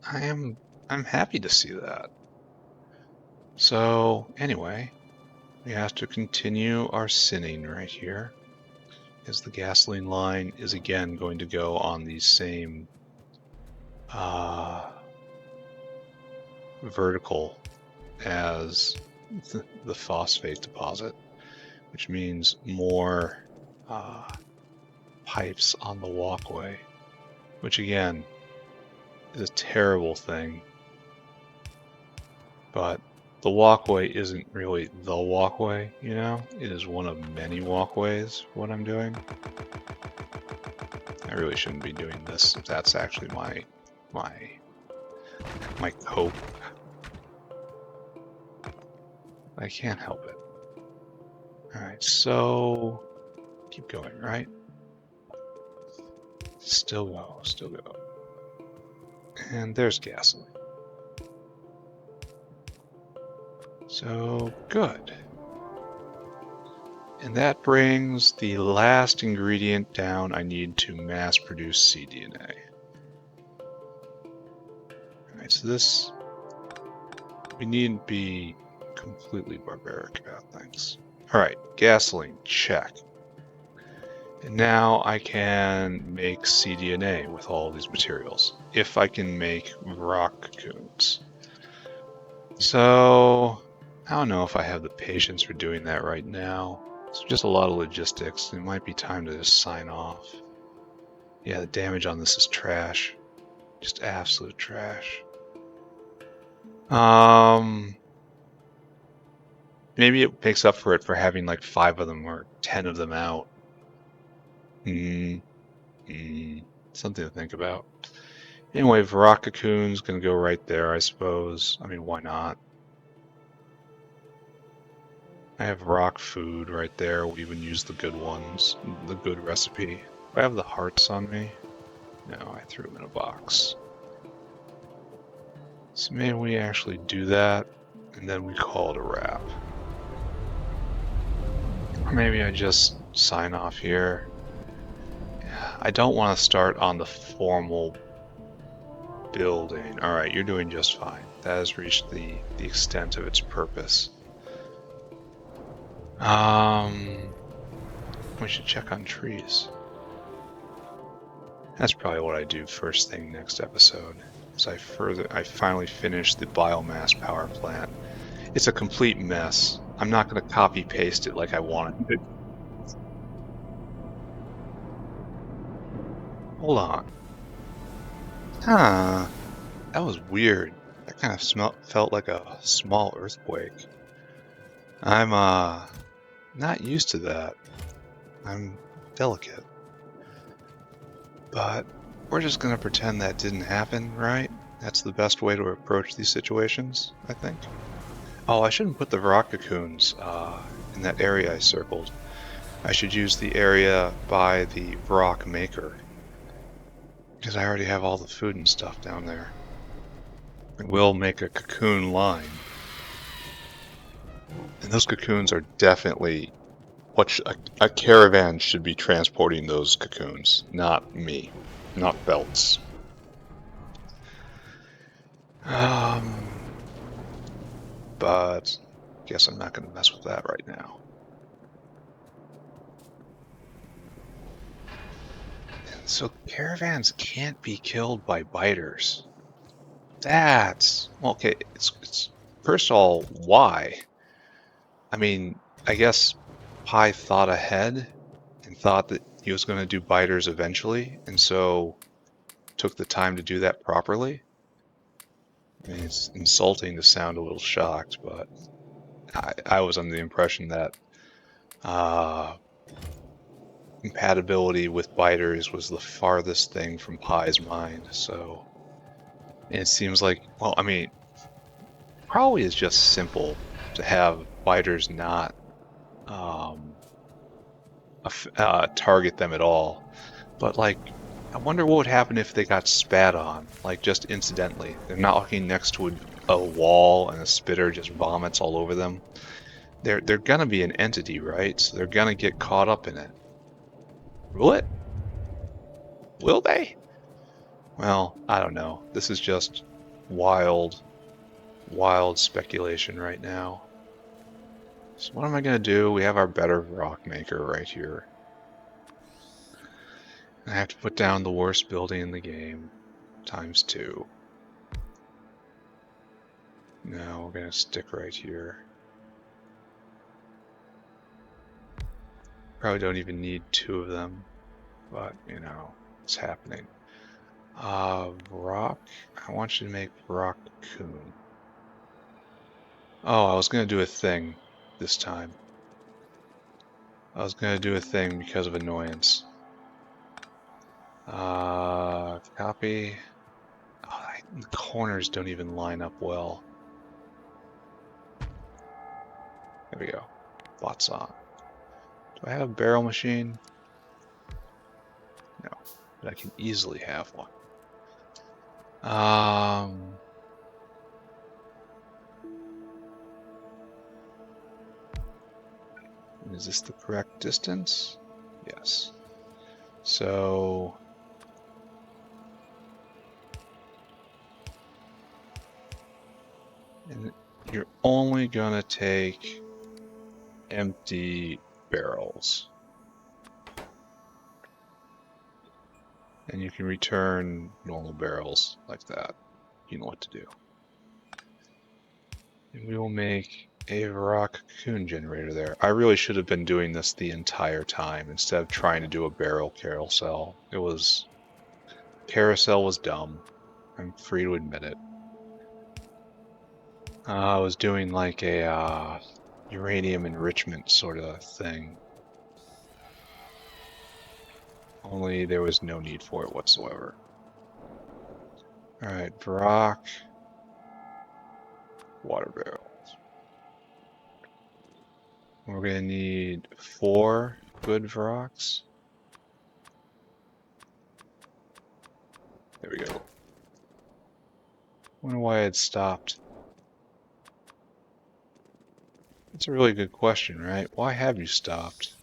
I'm happy to see that. So anyway, we have to continue our sinning right here, as the gasoline line is again going to go on the same vertical as the phosphate deposit, which means more pipes on the walkway, which again is a terrible thing. But the walkway isn't really the walkway, you know? It is one of many walkways, what I'm doing. I really shouldn't be doing this if that's actually my cope. I can't help it. Alright, so keep going, right? Still go, still go. And there's gasoline. So, good. And that brings the last ingredient down I need to mass produce cDNA. Alright, so this, we needn't be completely barbaric about things. Alright, gasoline, check. And now I can make cDNA with all these materials, if I can make rock cocoons. So, I don't know if I have the patience for doing that right now. It's just a lot of logistics. It might be time to just sign off. Yeah, the damage on this is trash. Just absolute trash. Maybe it makes up for it for having like 5 of them or 10 of them out. Something to think about. Anyway, Varrock cocoon's gonna go right there, I suppose. I mean, why not? I have rock food right there. We even use the good ones, the good recipe. Do I have the hearts on me? No, I threw them in a box. So maybe we actually do that, and then we call it a wrap. Or maybe I just sign off here. I don't want to start on the formal building. Alright, you're doing just fine. That has reached the extent of its purpose. We should check on trees. That's probably what I do first thing next episode. Is I finally finish the biomass power plant. It's a complete mess. I'm not going to copy paste it like I wanted it. Hold on. Huh. That was weird. That kind of felt like a small earthquake. I'm not used to that. I'm delicate. But we're just gonna pretend that didn't happen, right? That's the best way to approach these situations, I think. Oh, I shouldn't put the rock cocoons in that area I circled. I should use the area by the rock maker, because I already have all the food and stuff down there. I will make a cocoon line. And those cocoons are definitely what a caravan should be transporting those cocoons, not me, not belts. But guess I'm not going to mess with that right now. So caravans can't be killed by biters. That's okay. It's first of all, why? I mean, I guess Pi thought ahead and thought that he was going to do biters eventually, and so took the time to do that properly. I mean, it's insulting to sound a little shocked, but I was under the impression that compatibility with biters was the farthest thing from Pi's mind, so it seems like, well, I mean, probably is just simple to have biters not target them at all. But like, I wonder what would happen if they got spat on, like just incidentally. They're not walking next to a wall and a spitter just vomits all over them. They're gonna be an entity, right? So they're gonna get caught up in it. Will it? Will they? Well, I don't know. This is just wild, wild speculation right now. So what am I gonna do? We have our better rock maker right here. I have to put down the worst building in the game, ×2. No, we're gonna stick right here. Probably don't even need 2 of them, but you know, it's happening. Rock, I want you to make rock cocoon. Oh, I was gonna do a thing this time. I was gonna do a thing because of annoyance. Copy. Oh, the corners don't even line up well. There we go. Lots on. Do I have a barrel machine? No, but I can easily have one. Is this the correct distance? Yes. So and you're only gonna take empty barrels. And you can return normal barrels like that. You know what to do. And we will make a rock cocoon generator there. I really should have been doing this the entire time instead of trying to do a barrel carousel. Carousel was dumb. I'm free to admit it. I was doing like a uranium enrichment sort of thing. Only there was no need for it whatsoever. Alright, Brock. Water barrels. We're gonna need 4 good Vrocs. There we go. Wonder why it stopped. That's a really good question, right? Why have you stopped?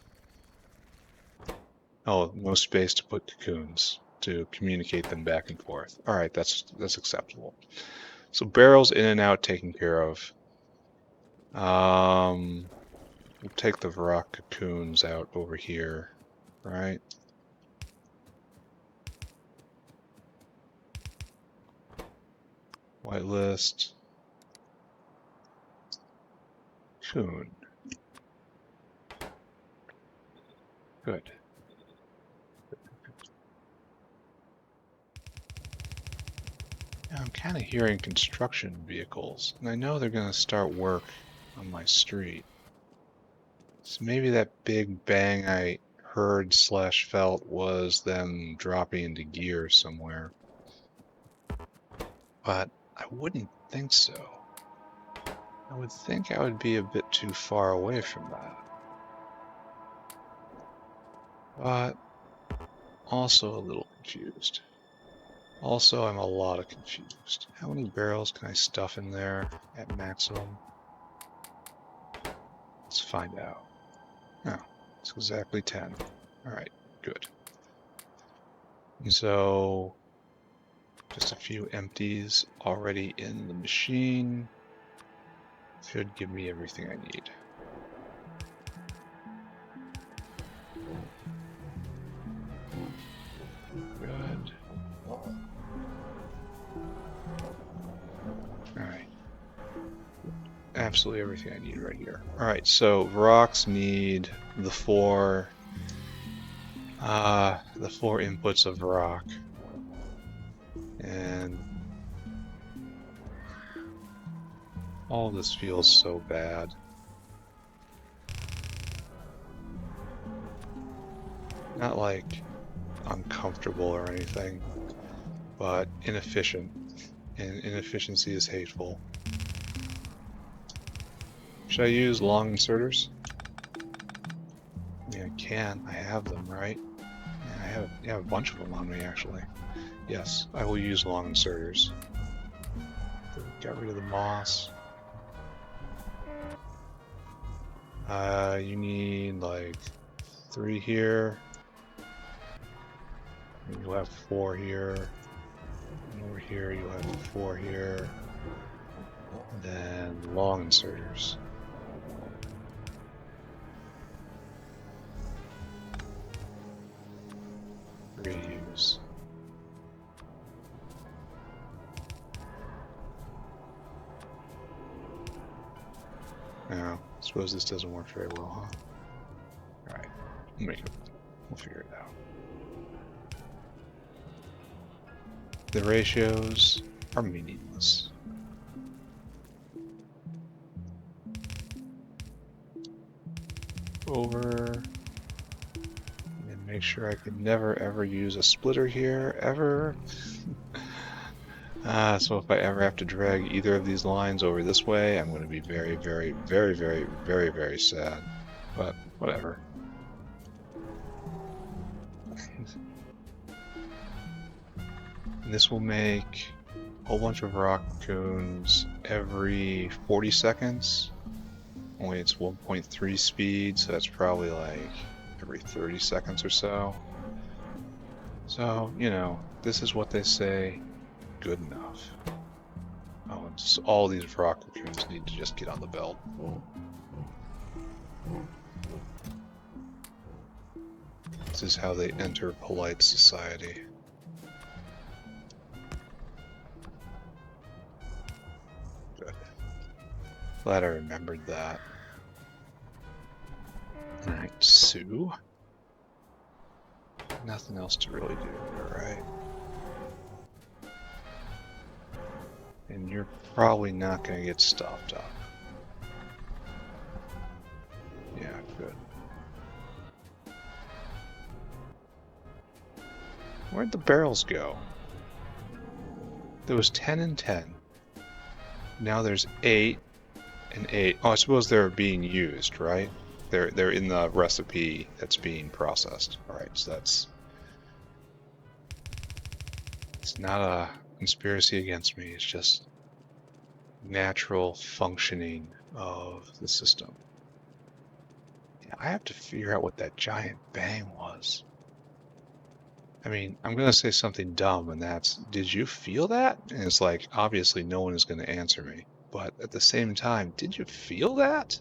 Oh, no space to put cocoons to communicate them back and forth. All right, that's acceptable. So barrels in and out taken care of. We'll take the Vrock cocoons out over here, right? Whitelist. Cocoon. Good. Now I'm kind of hearing construction vehicles, and I know they're going to start work on my street. So maybe that big bang I heard / felt was them dropping into gear somewhere. But I wouldn't think so. I would think I would be a bit too far away from that. But also a little confused. Also, I'm a lot of confused. How many barrels can I stuff in there at maximum? Let's find out. Oh, it's exactly 10. Alright, good. And so, just a few empties already in the machine should give me everything I need. Good. Alright. Absolutely everything I need right here. Alright, so rocks need the 4 inputs of rock. And all this feels so bad. Not like uncomfortable or anything, but inefficient. And inefficiency is hateful. Should I use long inserters? Yeah, I can. I have them, right? Yeah, I have a bunch of them on me, actually. Yes, I will use long inserters. Got rid of the moss. You need like 3 here. And you'll have 4 here. And over here you'll have 4 here. And then long inserters. Reuse. Now, I suppose this doesn't work very well, huh? Alright, we'll figure it out. The ratios are meaningless. Over. And make sure I could never ever use a splitter here, ever. So if I ever have to drag either of these lines over this way, I'm going to be very, very, very, very, very, very sad. But whatever. And this will make a whole bunch of rock cocoons every 40 seconds. Only it's 1.3 speed, so that's probably like every 30 seconds or so. So, you know, this is what they say, good enough. Oh, and just all these rock cocoons need to just get on the belt. This is how they enter polite society. Good. Glad I remembered that. Alright, Sue. Nothing else to really do, right? And you're probably not going to get stopped up. Yeah, good. Where'd the barrels go? There was 10 and 10. Now there's 8 and 8. Oh, I suppose they're being used, right? They're in the recipe that's being processed. Alright, so it's not a conspiracy against me, it's just natural functioning of the system. Yeah, I have to figure out what that giant bang was. I mean, I'm going to say something dumb, and that's, did you feel that? And it's like, obviously no one is going to answer me. But at the same time, did you feel that?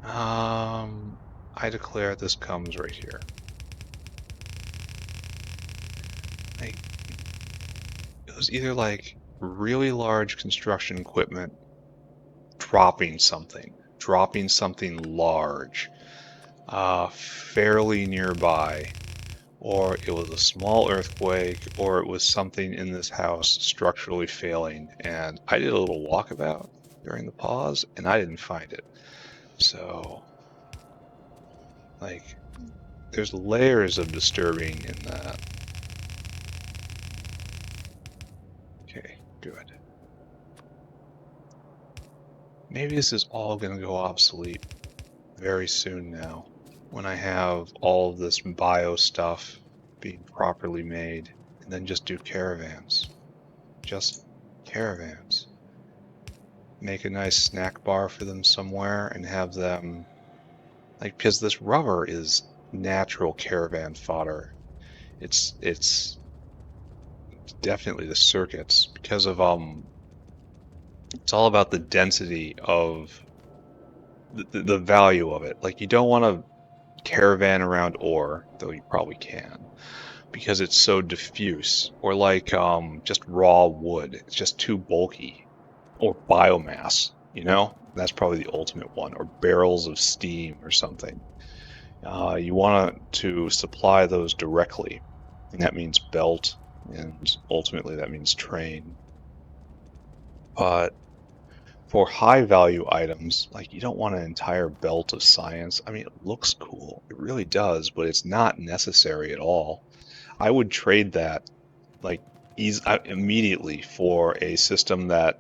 I declare this comes right here. Like, it was either like really large construction equipment dropping something large, fairly nearby, or it was a small earthquake, or it was something in this house structurally failing. And I did a little walkabout during the pause, and I didn't find it. So, like, there's layers of disturbing in that. Okay, good. Maybe this is all going to go obsolete very soon now, when I have all of this bio stuff being properly made, and then just do caravans. Just caravans. Make a nice snack bar for them somewhere and have them, like, because this rubber is natural caravan fodder. It's definitely the circuits, because of it's all about the density of the value of it. Like, you don't want to caravan around ore, though you probably can, because it's so diffuse. Or like just raw wood, it's just too bulky. Or biomass, you know, that's probably the ultimate one. Or barrels of steam or something. You want to supply those directly, and that means belt, and ultimately that means train. But For high value items, like you don't want an entire belt of science. I mean, it looks cool. It really does, but it's not necessary at all. I would trade that like immediately for a system that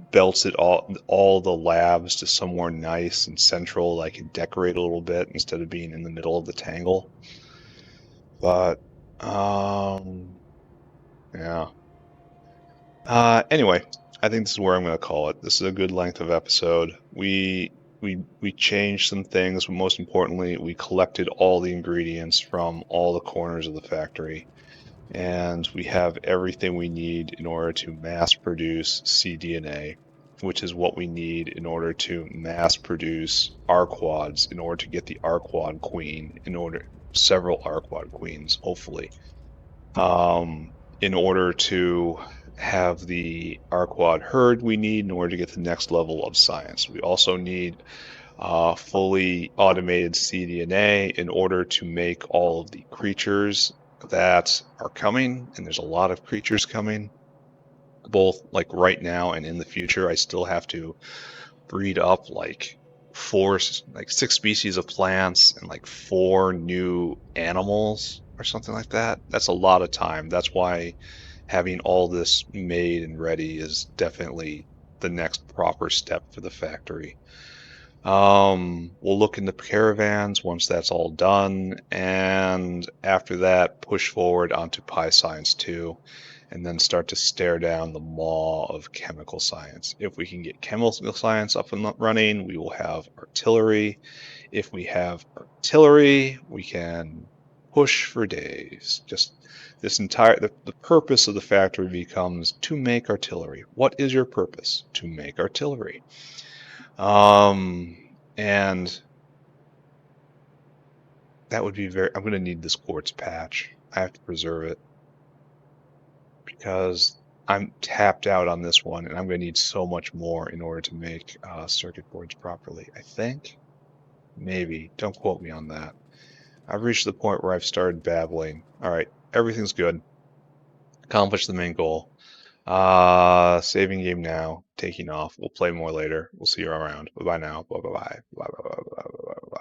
belts it all the labs to somewhere nice and central that I can decorate a little bit instead of being in the middle of the tangle. But yeah. Anyway, I think this is where I'm going to call it. This is a good length of episode. We changed some things, but most importantly, we collected all the ingredients from all the corners of the factory, and we have everything we need in order to mass produce cDNA, which is what we need in order to mass produce arquads, in order to get the arquad queen, in order several arquad queens, hopefully, um, in order to have the arquad herd we need in order to get the next level of science. We also need fully automated cDNA in order to make all of the creatures that are coming, and there's a lot of creatures coming, both like right now and in the future. I still have to breed up like six species of plants and like 4 new animals or something like that. That's a lot of time. That's why having all this made and ready is definitely the next proper step for the factory. We'll look into caravans once that's all done, and after that, push forward onto Pi Science 2, and then start to stare down the maw of chemical science. If we can get chemical science up and running, we will have artillery. If we have artillery, we can push for days. Just the purpose of the factory becomes to make artillery. What is your purpose? To make artillery. And that would be I'm going to need this quartz patch. I have to preserve it because I'm tapped out on this one, and I'm going to need so much more in order to make circuit boards properly. I think, maybe. Don't quote me on that. I've reached the point where I've started babbling. All right, everything's good. Accomplished the main goal. Saving game now. Taking off. We'll play more later. We'll see you around. Bye bye now. Bye bye bye. Bye bye bye bye bye bye.